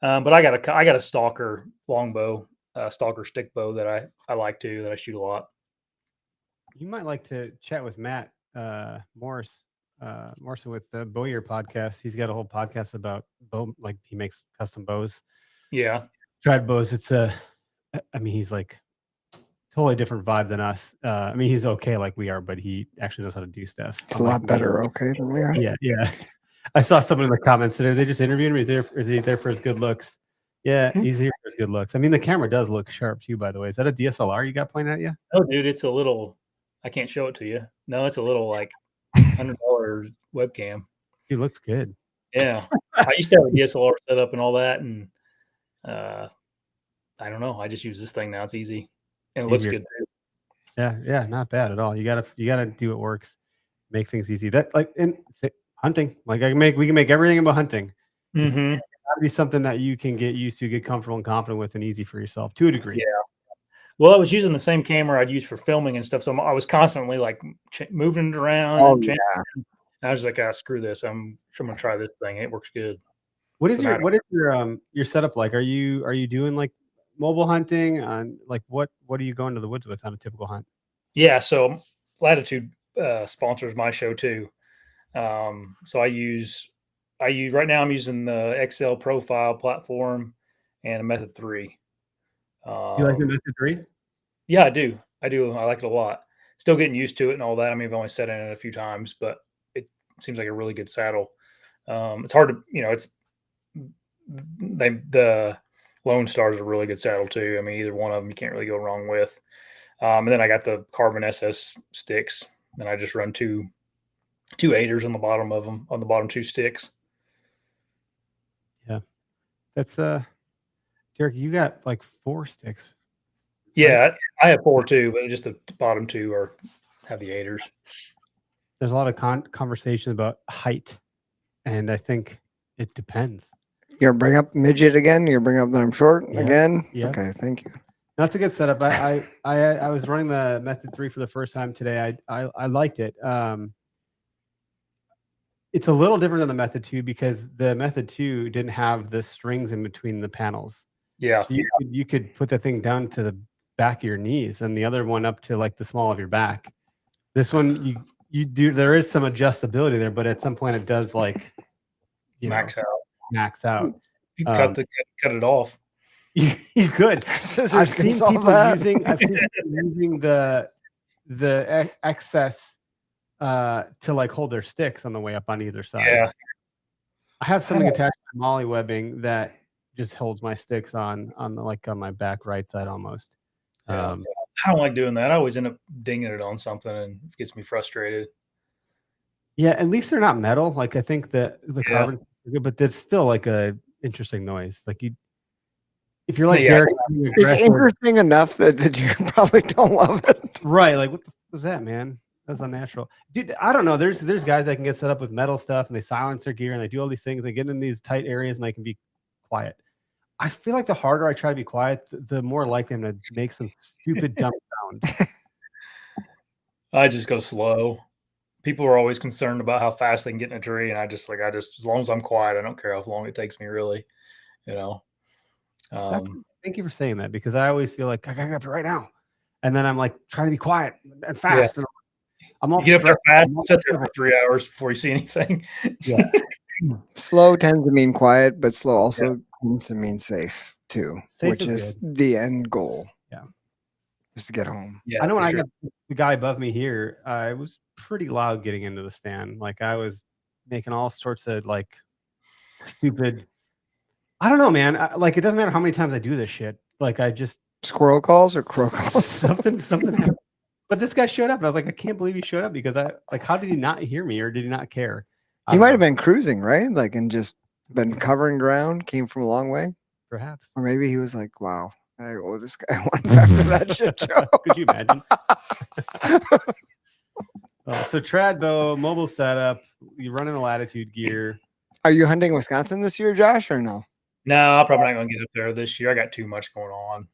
But I got a Stalker longbow, Stalker stick bow that I like too, that I shoot a lot. You might like to chat with Matt Morrison with the Bowyer podcast. He's got a whole podcast about bow, like he makes custom bows. Yeah, trad bows. He's like totally different vibe than us. He's okay like we are, but he actually knows how to do stuff. It's a lot better okay than we are. Yeah. I saw someone in the comments today. They just interviewed him. Is he there for his good looks? Yeah, he's here for his good looks. The camera does look sharp too, by the way. Is that a DSLR you got pointed at you? Oh, dude, it's a little. I can't show it to you. No, it's a little like $100 webcam. Dude, looks good. Yeah, I used to have a DSLR set up and all that, and I don't know. I just use this thing now. It's easy and it looks good too. Yeah, not bad at all. You gotta do what works. Make things easy. That like in hunting, like we can make everything about hunting. Mm-hmm. It's gotta be something that you can get used to, get comfortable and confident with, and easy for yourself to a degree. Yeah. Well, I was using the same camera I'd use for filming and stuff, so I was constantly like moving it around. Oh, and I was like, screw this. I'm gonna try this thing. It works good. What is your setup like? Are you doing like mobile hunting on like what are you going to the woods with on a typical hunt? Yeah, so Latitude sponsors my show too. So I use right now I'm using the XL profile platform and a Method 3. Do you like the Method 3? Yeah, I do. I like it a lot. Still getting used to it and all that. I've only sat in it a few times, but it seems like a really good saddle. It's hard to, the Lone Star is a really good saddle too. Either one of them you can't really go wrong with. And then I got the Carbon SS sticks, and I just run two 8ers on the bottom of them, on the bottom 2 sticks. Yeah, that's Derek. You got like 4 sticks. Yeah, right? I have 4 too, but just the bottom 2 have the 8ers. There's a lot of conversation about height, and I think it depends. You're gonna bring up midget again? You're bring up that I'm short again? Yeah. Okay, thank you. That's a good setup. I was running the Method 3 for the first time today. I liked it. It's a little different than the Method 2 because the Method 2 didn't have the strings in between the panels. Yeah, so you could put the thing down to the back of your knees, and the other one up to like the small of your back. This one you do. There is some adjustability there, but at some point it does like max out. You cut it off. You could. Scissors can solve that. I've seen people using the excess to like hold their sticks on the way up on either side. Yeah. I have something attached to molly webbing that just holds my sticks on my back right side almost. Yeah. I don't like doing that. I always end up dinging it on something and it gets me frustrated. Yeah, at least they're not metal. Like I think that the carbon, but that's still like a interesting noise. Like if you're like Derek, it's interesting enough that the deer probably don't love it. Right. Like, what the f was that, man? That's unnatural, dude. I don't know. There's guys that can get set up with metal stuff and they silence their gear and they do all these things. They get in these tight areas and they can be quiet. I feel like the harder I try to be quiet, the more likely I'm to make some stupid dumb sound. I just go slow. People are always concerned about how fast they can get in a tree, and I just as long as I'm quiet, I don't care how long it takes me, really. You know. Thank you for saying that, because I always feel like I gotta get up right now, and then I'm like trying to be quiet and Yeah. fast. And I'm all You get up there stressed. fast, sit there for 3 hours before you see anything. Yeah. Slow tends to mean quiet, but slow also tends to mean safe too, Safe which is is the end goal. Yeah. Is to get home. Yeah, I know for when I sure. got the guy above me here, it was pretty loud getting into the stand. Like I was making all sorts of like stupid. I don't know, man. Like it doesn't matter how many times I do this shit. Like I just Squirrel calls or crow calls? something happened. But this guy showed up, and I was like, I can't believe he showed up, because I like, how did he not hear me, or did he not care? He might have been cruising, right? Like, and just been covering ground, came from a long way. Perhaps. Or maybe he was like, wow, I owe this guy one back for that shit show. Could you imagine? So Tradbo, mobile setup, you running the latitude gear. Are you hunting Wisconsin this year, Josh, or no? No, I'm probably not going to get up there this year. I got too much going on.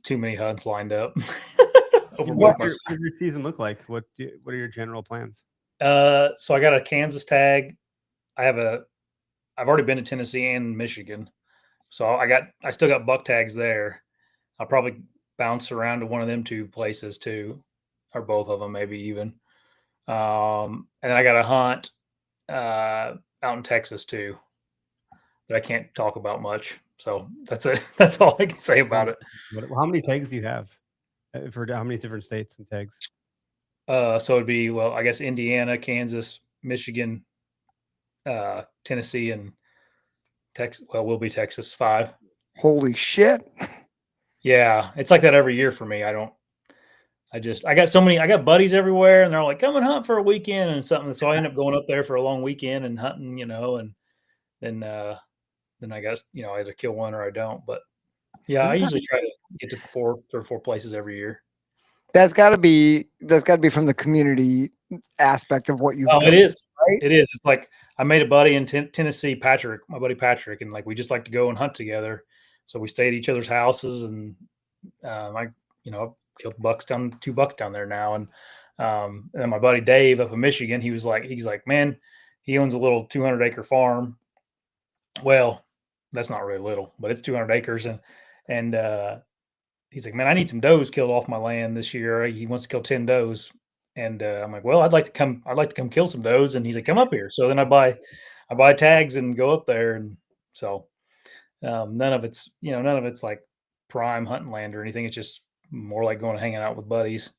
Too many hunts lined up. What does your season look like? What are your general plans? So I got a Kansas tag. I've already been to Tennessee and Michigan. So I still got buck tags there. I'll probably bounce around to one of them two places too, or both of them, maybe even. And then I got a hunt out in Texas too, that I can't talk about much. So that's it. That's all I can say about it. How many tags do you have? For how many different states and tags? So it'd be, well, I guess Indiana, Kansas, Michigan, Tennessee, and Texas. Well, we'll be Texas 5. Holy shit. Yeah, it's like that every year for me. I got buddies everywhere, and they're like, come and hunt for a weekend and something. So I end up going up there for a long weekend and hunting, and then I guess, I either kill one or I don't. But yeah, I usually try to get to 4 or 4 places every year. That's got to be from the community aspect of what you've done. It is. Right? It is. It's like I made a buddy in Tennessee, Patrick, my buddy Patrick, and like we just like to go and hunt together. So we stay at each other's houses, and I've killed 2 bucks down there now. And then my buddy Dave up in Michigan, he's like, man, he owns a little 200-acre farm. Well, that's not really little, but it's 200 acres, and he's like, man, I need some does killed off my land this year. He wants to kill 10 does. And I'm like, well, I'd like to come kill some does. And he's like, come up here. So then I buy tags and go up there. And so none of it's like prime hunting land or anything. It's just more like going and hanging out with buddies.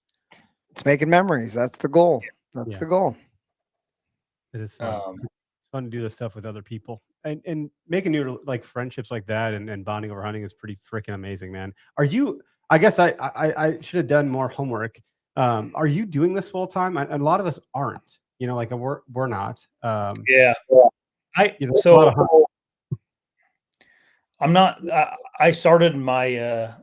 It's making memories. That's the goal. That's the goal. It is fun. It's fun to do this stuff with other people, and making new like friendships like that and bonding over hunting is pretty freaking amazing, man. I guess I should have done more homework. Are you doing this full time? And a lot of us aren't. Like we're not. Yeah. I'm not. I started my.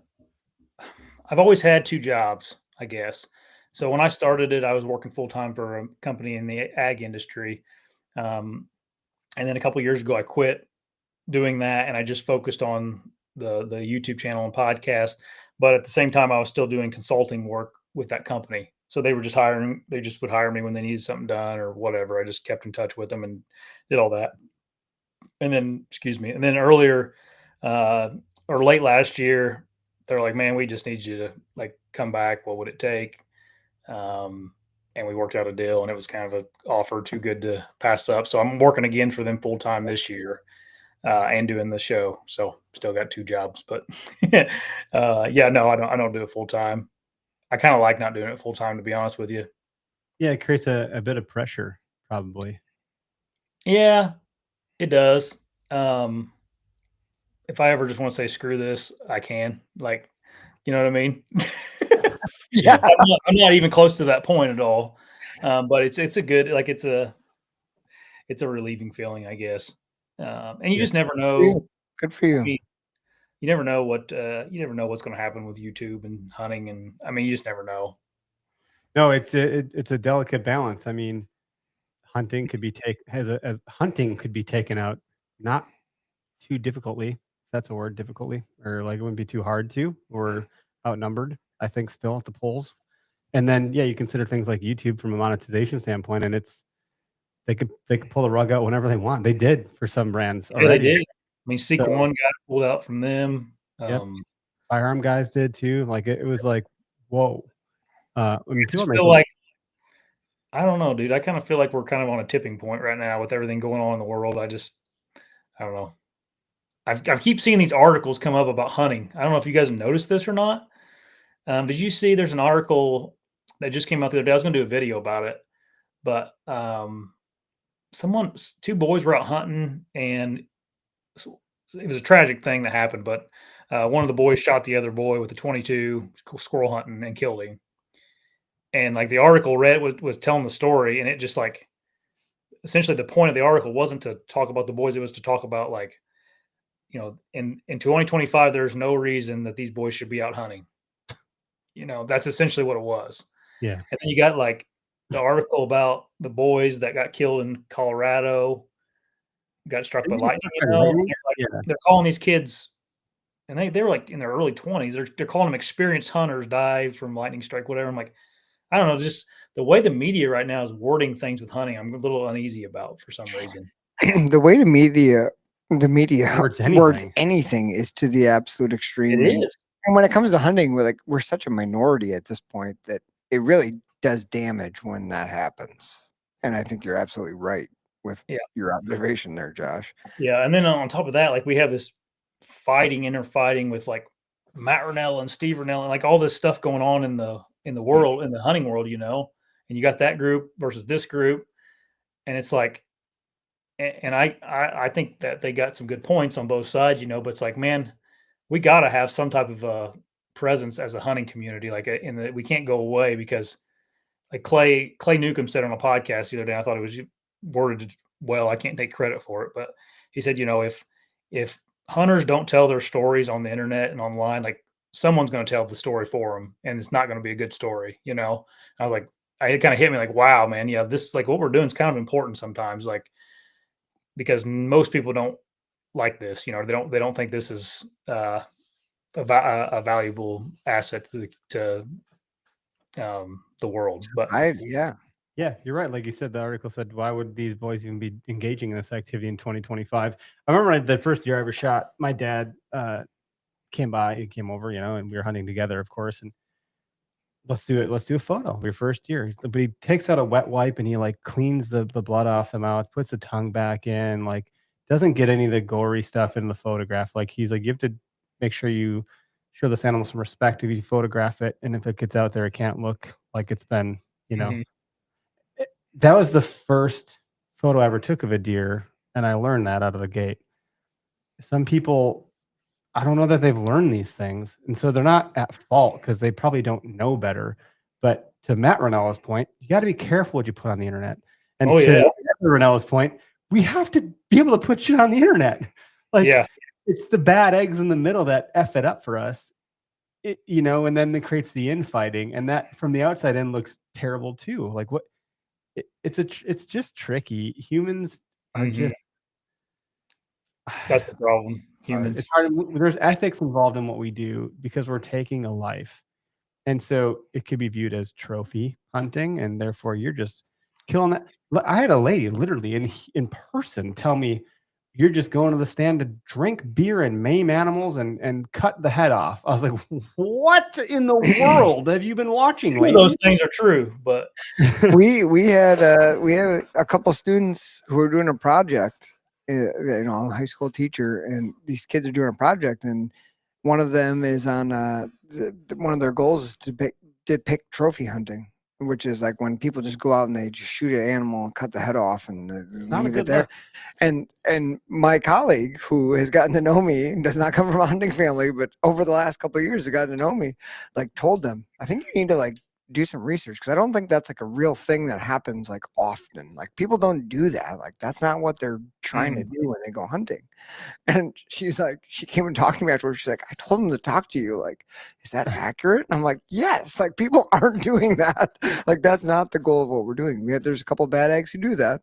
I've always had 2 jobs, I guess. So when I started it, I was working full time for a company in the ag industry, and then a couple of years ago, I quit doing that, and I just focused on the YouTube channel and podcast. But at the same time, I was still doing consulting work with that company. So they were just hiring. They just would hire me when they needed something done or whatever. I just kept in touch with them and did all that. And then, earlier or late last year, they're like, man, we just need you to like come back. What would it take? And we worked out a deal, and it was kind of an offer too good to pass up. So I'm working again for them full time this year, and doing the show. So still got 2 jobs, but no, I don't do it full time. I kind of like not doing it full time, to be honest with you. Yeah, it creates a bit of pressure, probably. Yeah, it does. If I ever just want to say screw this, I can. Like, you know what I mean? Yeah. I'm not even close to that point at all. But it's a good, like, it's a relieving feeling, I guess. And you just never know. Good for you. I mean, you never know what's going to happen with YouTube and hunting, and I mean, you just never know. No, it's a delicate balance. I mean, hunting could be hunting could be taken out not too difficultly. If that's a word, difficultly, or like it wouldn't be too hard to, or outnumbered. I think still at the polls. And then yeah, you consider things like YouTube from a monetization standpoint, and they could pull the rug out whenever they want. They did for some brands Yeah, they already. did. I mean, Seek So One got pulled out from them. yep, firearm guys did too. Like it was like whoa. I mean, I people just are feel making like I don't know, dude. I kind of feel like we're kind of on a tipping point right now with everything going on in the world. I don't know. I keep seeing these articles come up about hunting. I don't know if you guys noticed this or not. Did you see there's an article that just came out the other day? I was going to do a video about it, but two boys were out hunting, and it was a tragic thing that happened. But one of the boys shot the other boy with a 22 squirrel hunting and killed him. And like the article read was telling the story, and it just like essentially the point of the article wasn't to talk about the boys; it was to talk about like in 2025, there's no reason that these boys should be out hunting. That's essentially what it was. yeah. And then you got like the article about the boys that got killed in Colorado, got struck by Didn't you lightning. start by lightning? They're calling these kids, and they were like in their early 20s. They're calling them experienced hunters, died from lightning strike, whatever. I'm like, I don't know, just the way the media right now is wording things with hunting, I'm a little uneasy about for some reason. The way the media Words words anything. anything is to the absolute extreme. It is. And when it comes to hunting, we're such a minority at this point that it really does damage when that happens. And I think you're absolutely right with Yeah. your observation there, Josh. Yeah, and then on top of that, like we have this inner fighting with like Matt Rennell and Steve Rennell and like all this stuff going on in the world, in the hunting world, and you got that group versus this group, and it's like, and I think that they got some good points on both sides, but it's like, man, we got to have some type of presence as a hunting community, like we can't go away because like Clay Newcomb said on a podcast the other day, I thought it was worded well. I can't take credit for it, but he said, if hunters don't tell their stories on the internet and online, like someone's going to tell the story for them, and it's not going to be a good story. I was like, it kind of hit me like, wow, man, yeah, this like what we're doing is kind of important sometimes, like because most people don't like this. They don't think this is a valuable asset to the world. But Yeah. Yeah, you're right. Like you said, the article said, why would these boys even be engaging in this activity in 2025? I remember the first year I ever shot, my dad came by, he came over, and we were hunting together, of course. And let's do it. Let's do a photo. Your first year. But he takes out a wet wipe and he like cleans the blood off the mouth, puts the tongue back in, like doesn't get any of the gory stuff in the photograph. Like he's like, you have to make sure you show this animal some respect if you photograph it. And if it gets out there, it can't look like it's been, Mhm. That was the first photo I ever took of a deer, and I learned that out of the gate. Some people, I don't know that they've learned these things, and so they're not at fault because they probably don't know better. But to Matt Rinnella's point, you got to be careful what you put on the internet. And to Rinnella's point, we have to be able to put shit on the internet. Like it's the bad eggs in the middle that F it up for us. And then it creates the infighting, and that from the outside in looks terrible too. Like what? It's just tricky. Humans are just that's the problem. Humans. It's hard. There's ethics involved in what we do because we're taking a life, and so it could be viewed as trophy hunting, and therefore you're just killing that. I had a lady literally in person tell me, "You're just going to the stand to drink beer and maim animals and cut the head off." I was like, "What in the world have you been watching lately?" Those things are true, but we had a couple students who were doing a project. I'm a high school teacher, and these kids are doing a project, and one of them is on one of their goals is to depict trophy hunting, which is like when people just go out and they just shoot an animal and cut the head off and leave it there. And my colleague who has gotten to know me and does not come from a hunting family, but over the last couple of years has gotten to know me, like told them, I think you need to like do some research because I don't think that's like a real thing that happens like often. Like people don't do that. Like that's not what they're trying to do when they go hunting. And she's like, she came and talked to me afterwards. She's like, I told him to talk to you. Like, is that accurate? And I'm like, yes. Like people aren't doing that. Like that's not the goal of what we're doing. There's a couple bad eggs who do that,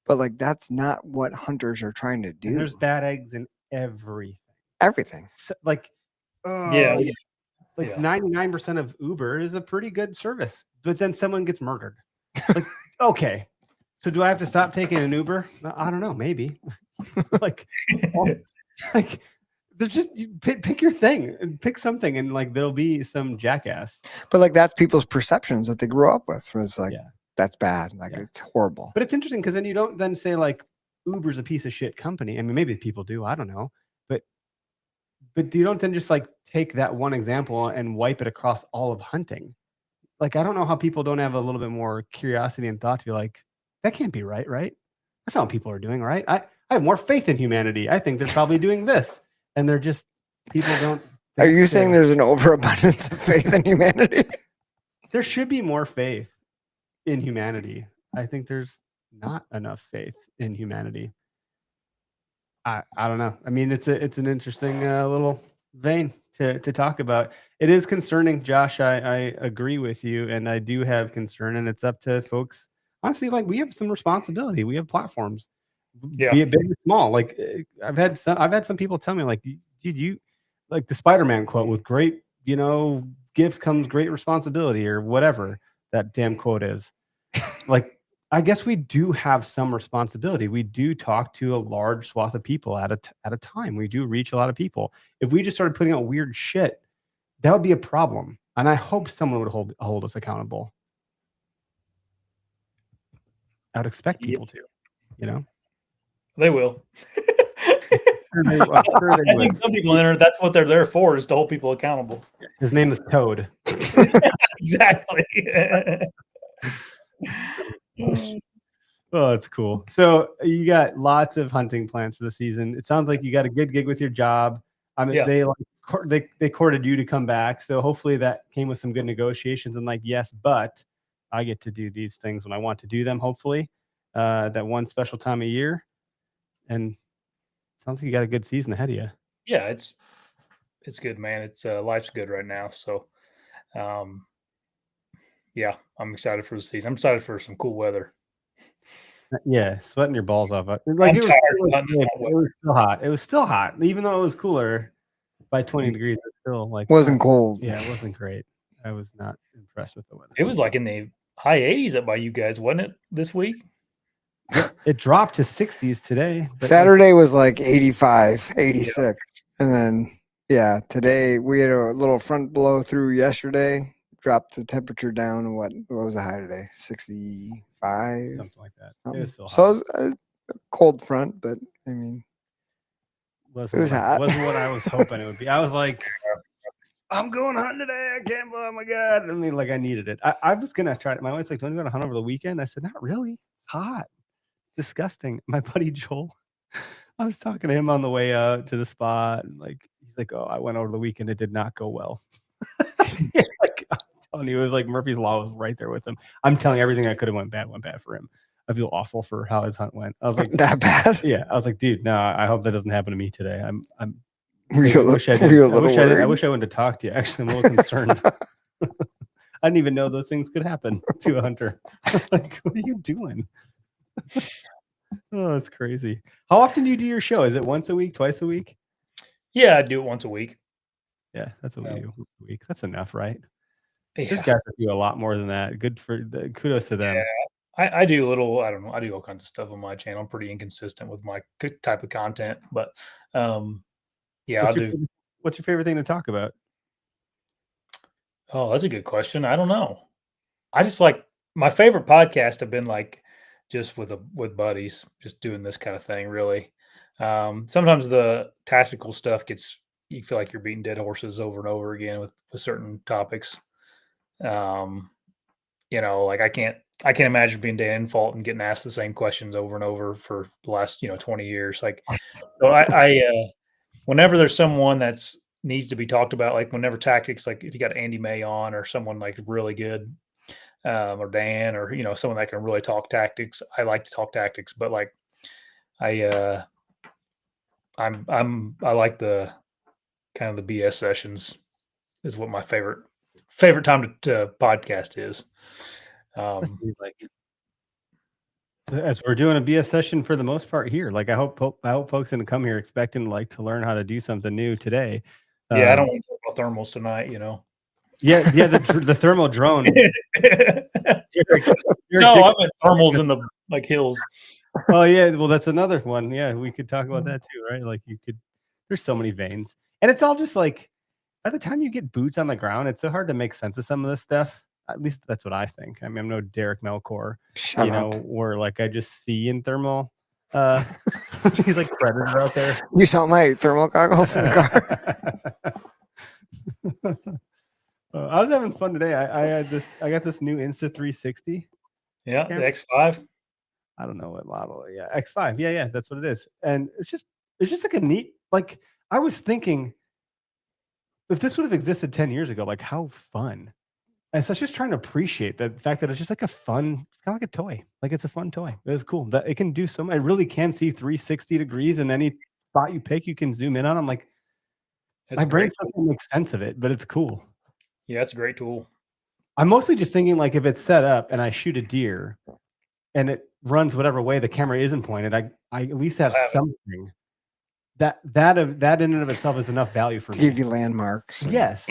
but like that's not what hunters are trying to do. And there's bad eggs in everything. Everything. So, like, Yeah. like Yeah. 99% of Uber is a pretty good service, but then someone gets murdered. Like, okay, so do I have to stop taking an Uber? I don't know, maybe. like, like, there's just pick your thing and pick something, and like there'll be some jackass. But like that's people's perceptions that they grew up with. Was like, Yeah. that's bad. Like it's horrible. But it's interesting because then you don't then say like Uber's a piece of shit company. I mean, maybe people do. I don't know, but you don't then just like take that one example and wipe it across all of hunting. Like, I don't know how people don't have a little bit more curiosity and thought to be like, that can't be right, right? That's not what people are doing, right? I have more faith in humanity. I think they're probably doing this. And they're just, people don't. Are you saying there's an overabundance of faith in humanity? There should be more faith in humanity. I think there's not enough faith in humanity. I don't know. I mean, it's an interesting little vein to talk about. It is concerning, Josh. I agree with you, and I do have concern, and it's up to folks. Honestly, like we have some responsibility. We have platforms, Yeah. be it big or small. Like I've had some people tell me, like, dude, you like the Spider-Man quote with great, gifts comes great responsibility, or whatever that damn quote is. Like, I guess we do have some responsibility. We do talk to a large swath of people at a time. We do reach a lot of people. If we just started putting out weird shit, that would be a problem. And I hope someone would hold us accountable. I'd expect people to, They will. I'm sure they I would. think some people in there, that's what they're there for, is to hold people accountable. His name is Toad. Exactly. Oh, it's cool. So you got lots of hunting plans for the season. It sounds like you got a good gig with your job. I mean, Yeah. they courted you to come back. So hopefully that came with some good negotiations and like, yes, but I get to do these things when I want to do them, hopefully, that one special time of year. And sounds like you got a good season ahead of you. Yeah, it's good, man. It's life's good right now. So yeah, I'm excited for the season. I'm excited for some cool weather. Yeah, sweating your balls off. Like I'm it tired. was still hot. It was still hot, even though it was cooler by 20 degrees. It's still like Wasn't cold. Yeah, it wasn't great. I was not impressed with the weather. It was like in the high 80s up by you guys, wasn't it, this week? It dropped to 60s today. Saturday was like 85, 86. And then, today we had a little front blow through yesterday, dropped the temperature down. What was the high today? 65? Something like that. It was still hot. So it was a cold front, but I mean, it was hot. Wasn't what I was hoping it would be. I was like, I'm going hunting today. I can't believe, oh my God. I mean, like I needed it. I was going to try it. My wife's like, don't you want to hunt over the weekend? I said, not really. It's hot. It's disgusting. My buddy Joel, I was talking to him on the way out to the spot. And like, he's like, oh, I went over the weekend. It did not go well. Like, I'm telling you, it was like Murphy's Law was right there with him. I'm telling you, everything I could have went bad for him. I feel awful for how his hunt went. I was like, that bad? Yeah. I was like, dude, no, I hope that doesn't happen to me today. I wish I wouldn't have talked to you. Actually, I'm a little concerned. I didn't even know those things could happen to a hunter. Like, what are you doing? Oh, that's crazy. How often do you do your show? Is it once a week, twice a week? Yeah, I do it once a week. Yeah, that's what we do once a week. That's enough, right? Yeah. There's guys that do a lot more than that. Kudos to them. Yeah. I do a little, I don't know, I do all kinds of stuff on my channel. I'm pretty inconsistent with my type of content, but yeah, What's your favorite thing to talk about? Oh, that's a good question. I don't know. I just like my favorite podcast have been like just with buddies, just doing this kind of thing, really. Sometimes the tactical stuff you feel like you're beating dead horses over and over again with certain topics. Like I can't imagine being Dan Fault and getting asked the same questions over and over for the last 20 years. Like, so I whenever there's someone that's needs to be talked about. Like whenever tactics, like if you got Andy May on or someone like really good, or Dan, or someone that can really talk tactics. I like to talk tactics, but like I I like the kind of the BS sessions is what my favorite time to podcast is. Let's see, like, as we're doing a BS session for the most part here, like I hope folks gonna come here expecting like to learn how to do something new today. Yeah, I don't want to talk about thermals tonight. Yeah, the thermal drone. Derek No, I Dixon. meant thermals in the like hills. Oh yeah, well that's another one. Yeah, we could talk about that too, right? Like there's so many veins, and it's all just like by the time you get boots on the ground, it's so hard to make sense of some of this stuff. At least that's what I think. I mean, I'm no Derek Melkor, Shut up. where like I just see in thermal. He's like Predator out there. You saw my thermal goggles in the car. I was having fun today. I got this new Insta 360. Yeah, camera. the X5. I don't know what model. Yeah, X5. Yeah, that's what it is. And it's just like a neat. Like I was thinking, if this would have existed 10 years ago, like how fun. And so I was just trying to appreciate the fact that it's just like it's kind of like a toy. Like it's a fun toy. It was cool that it can do so much. It really can see 360 degrees, and any spot you pick, you can zoom in on. I'm like, my brain doesn't make sense of it, but it's cool. Yeah, it's a great tool. I'm mostly just thinking like if it's set up and I shoot a deer and it runs whatever way the camera isn't pointed, I at least have something that in and of itself is enough value for to me. give you landmarks. Yes.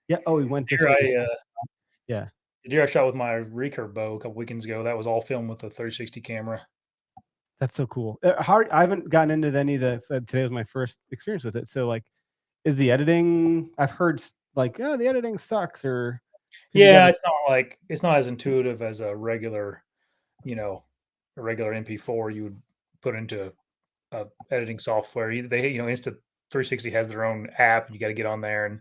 Yeah. Oh, he went this way. Yeah. The deer I shot with my recurve bow a couple weekends ago, that was all filmed with a 360 camera. That's so cool. I haven't gotten into any of the. Today was my first experience with it. So, like, is the editing? I've heard like, oh, the editing sucks, or yeah, it's not as intuitive as a regular, a regular MP4 you would put into editing software. Insta 360 has their own app, and you got to get on there, and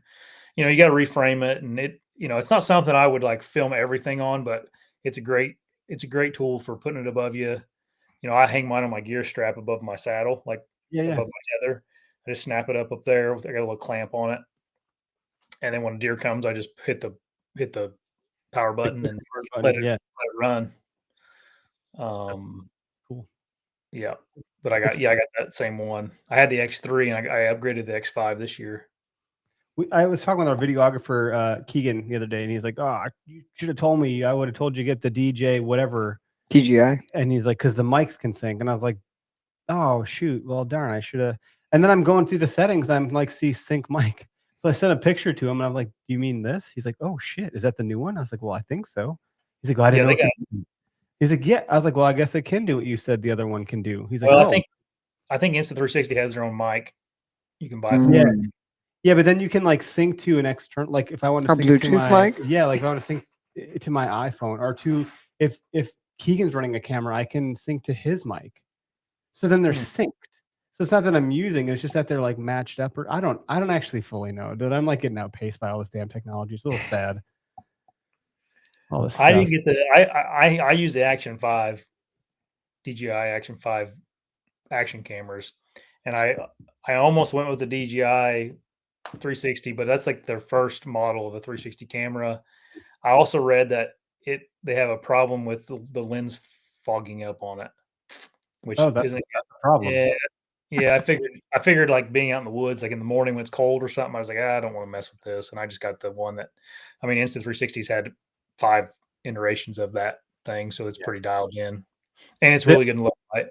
you got to reframe it, and it's not something I would like film everything on, but it's a great tool for putting it above you. I hang mine on my gear strap above my saddle, like above my tether. I just snap it up there. I got a little clamp on it, and then when a deer comes, I just hit the power button and let it run. Cool. Yeah, but I got that same one. I had the X3 and I upgraded the X5 this year. I was talking with our videographer Keegan the other day, and he's like, "Oh, you should have told me. I would have told you to get the DJ whatever DJI." And he's like, "Because the mics can sync." And I was like, "Oh shoot! Well, darn, I should have." And then I'm going through the settings. I'm like, "See sync mic." So I sent a picture to him, and I'm like, "Do you mean this?" He's like, "Oh shit, is that the new one?" I was like, "Well, I think so." He's like, "Well, I didn't know." He's like, "Yeah." I was like, "Well, I guess it can do what you said the other one can do." He's like, "Well, oh. I think Insta360 has their own mic. You can buy from Yeah, but then you can like sync to an external, like if I want to sync Bluetooth to my mic. Yeah, like if I want to sync to my iPhone, or to if Keegan's running a camera, I can sync to his mic. So then they're synced. So it's not that I'm using, it's just that they're like matched up, or I don't actually fully know. Dude, I'm like getting outpaced by all this damn technology. It's a little sad. All this stuff. I didn't get I use the Action 5, DJI Action 5 action cameras, and I almost went with the DJI 360, but that's like their first model of a 360 camera. I also read that they have a problem with the lens fogging up on it, which isn't a problem. Yeah, I figured like being out in the woods, like in the morning when it's cold or something, I was like, I don't want to mess with this, and I just got the one that, Insta360's had 5 iterations of that thing, so it's pretty dialed in, and it's really good in low light.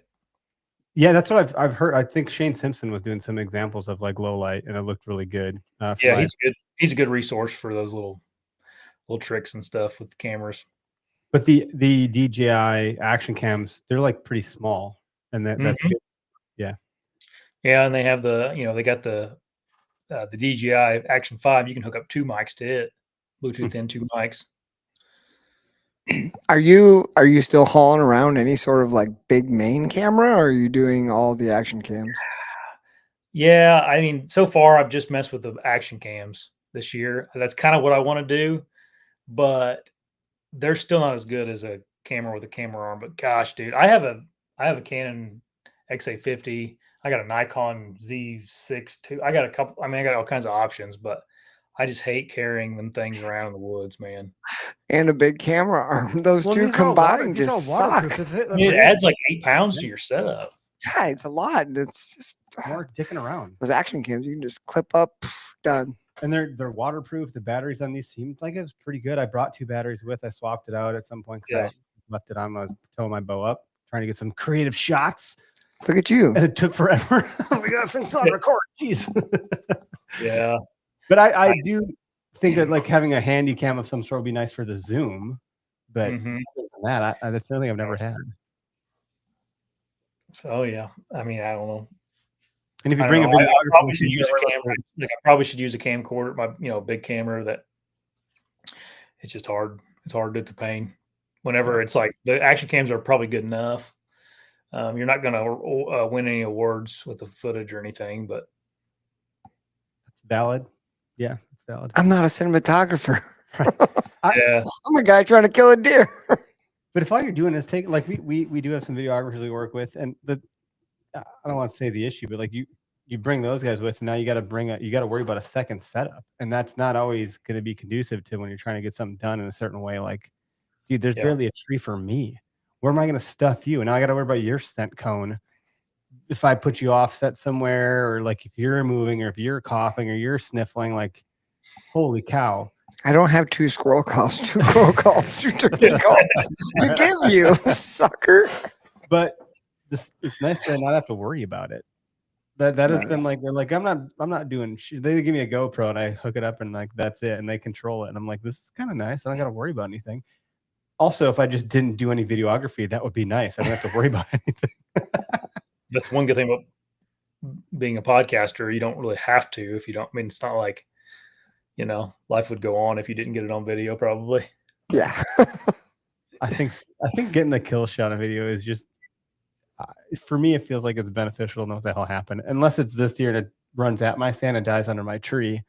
Yeah, that's what I've heard. I think Shane Simpson was doing some examples of like low light, and it looked really good. Yeah, he's a good resource for those little tricks and stuff with cameras. But the DJI action cams, they're like pretty small, and that's good. Yeah. Yeah, and they have they got the DJI Action 5. You can hook up 2 mics to it, Bluetooth and 2 mics. Are you still hauling around any sort of like big main camera, or are you doing all the action cams? Yeah, so far I've just messed with the action cams this year. That's kind of what I want to do, but they're still not as good as a camera with a camera arm. But gosh, dude, I have a Canon XA50. I got a Nikon Z6 II. I got a couple. I mean, I got all kinds of options, but I just hate carrying them things around in the woods, man. And a big camera arm. Those two combined these are all just suck. waterproof. If it, I mean, it adds like 8 pounds to your setup. Yeah, it's a lot. And it's just more dicking around. those action cams, you can just clip up, done. And they're waterproof. The batteries on these seemed like it was pretty good. I brought 2 batteries with. I swapped it out at some point because I left it on. I was towing my bow up, trying to get some creative shots. Look at you. And it took forever. We got things on record. Jeez. Yeah. But I do think that like having a handy cam of some sort would be nice for the zoom. But other than that, that's something I've never had. Oh yeah. I mean, I don't know. And if you bring a I probably should use a camera. Like I probably should use a camcorder, my big camera. That it's just hard. It's hard. It's a pain. Whenever it's like the action cams are probably good enough. You're not going to win any awards with the footage or anything, but it's valid. Yeah, it's valid. I'm not a cinematographer. Yeah, I'm a guy trying to kill a deer. But if all you're doing is take, like we do have some videographers we work with, and I don't want to say the issue, but like you bring those guys with, and now you got to worry about a second setup, and that's not always going to be conducive to when you're trying to get something done in a certain way. Like, dude, there's barely a tree for me. Where am I going to stuff you? And now I got to worry about your scent cone. If I put you offset somewhere, or like if you're moving, or if you're coughing, or you're sniffling, like, holy cow. I don't have 2 squirrel calls, 2 crow calls, 2 turkey calls to give you, sucker. But it's nice to not have to worry about it. That has been like, they're like, I'm not doing shit. They give me a GoPro and I hook it up and like that's it, and they control it. And I'm like, this is kind of nice. I don't got to worry about anything. Also, if I just didn't do any videography, that would be nice. I don't have to worry about anything. That's one good thing about being a podcaster. You don't really have to if you don't. I mean, it's not like, life would go on if you didn't get it on video, probably. Yeah. I think getting the kill shot on video is just, for me, it feels like it's beneficial to know what the hell happened. Unless it's this deer and it runs at my stand and dies under my tree.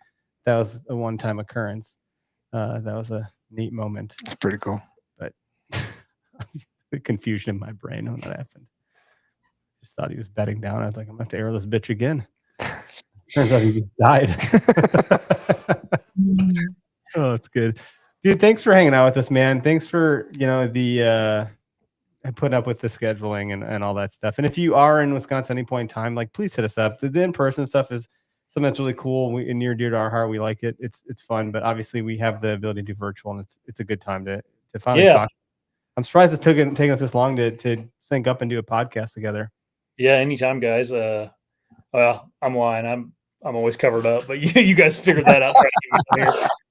That was a one-time occurrence. That was a neat moment. It's pretty cool. But the confusion in my brain when that happened. Just thought he was bedding down. I was like, I'm going to have to arrow this bitch again. Turns out he just died. Oh, it's good. Dude, thanks for hanging out with us, man. Thanks for, the putting up with the scheduling and all that stuff. And if you are in Wisconsin at any point in time, like, please hit us up. The in-person stuff is something that's really cool and near dear to our heart. We like it. It's fun, but obviously we have the ability to do virtual, and it's a good time to finally talk. I'm surprised it's taken us this long to sync up and do a podcast together. Yeah, anytime, guys. Well, I'm lying. I'm always covered up, but you guys figured that out.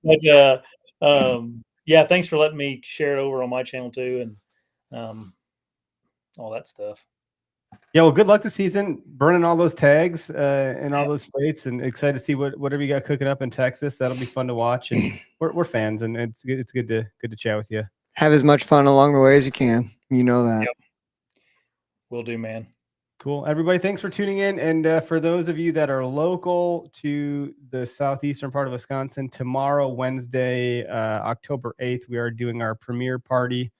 But yeah, thanks for letting me share it over on my channel too, and all that stuff. Yeah, well, good luck this season, burning all those tags in all those states, and excited to see whatever you got cooking up in Texas. That'll be fun to watch, and we're fans, and it's good to chat with you. Have as much fun along the way as you can. You know that. Yep. Will do, man. Cool. Everybody, thanks for tuning in. And for those of you that are local to the southeastern part of Wisconsin, tomorrow, Wednesday, October 8th, we are doing our premiere party.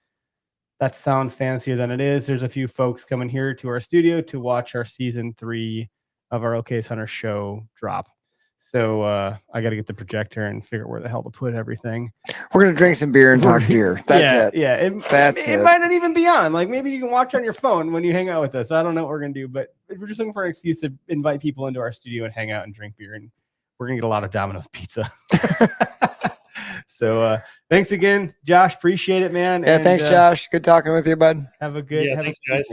That sounds fancier than it is. There's a few folks coming here to our studio to watch our season 3 of our OK's Hunter show drop. So I got to get the projector and figure out where the hell to put everything. We're going to drink some beer and talk deer. That's it. Yeah. It might not even be on. Like, maybe you can watch on your phone when you hang out with us. I don't know what we're going to do, but we're just looking for an excuse to invite people into our studio and hang out and drink beer. And we're going to get a lot of Domino's pizza. So thanks again, Josh. Appreciate it, man. Yeah, thanks, Josh. Good talking with you, bud. Have a good thanks, guys.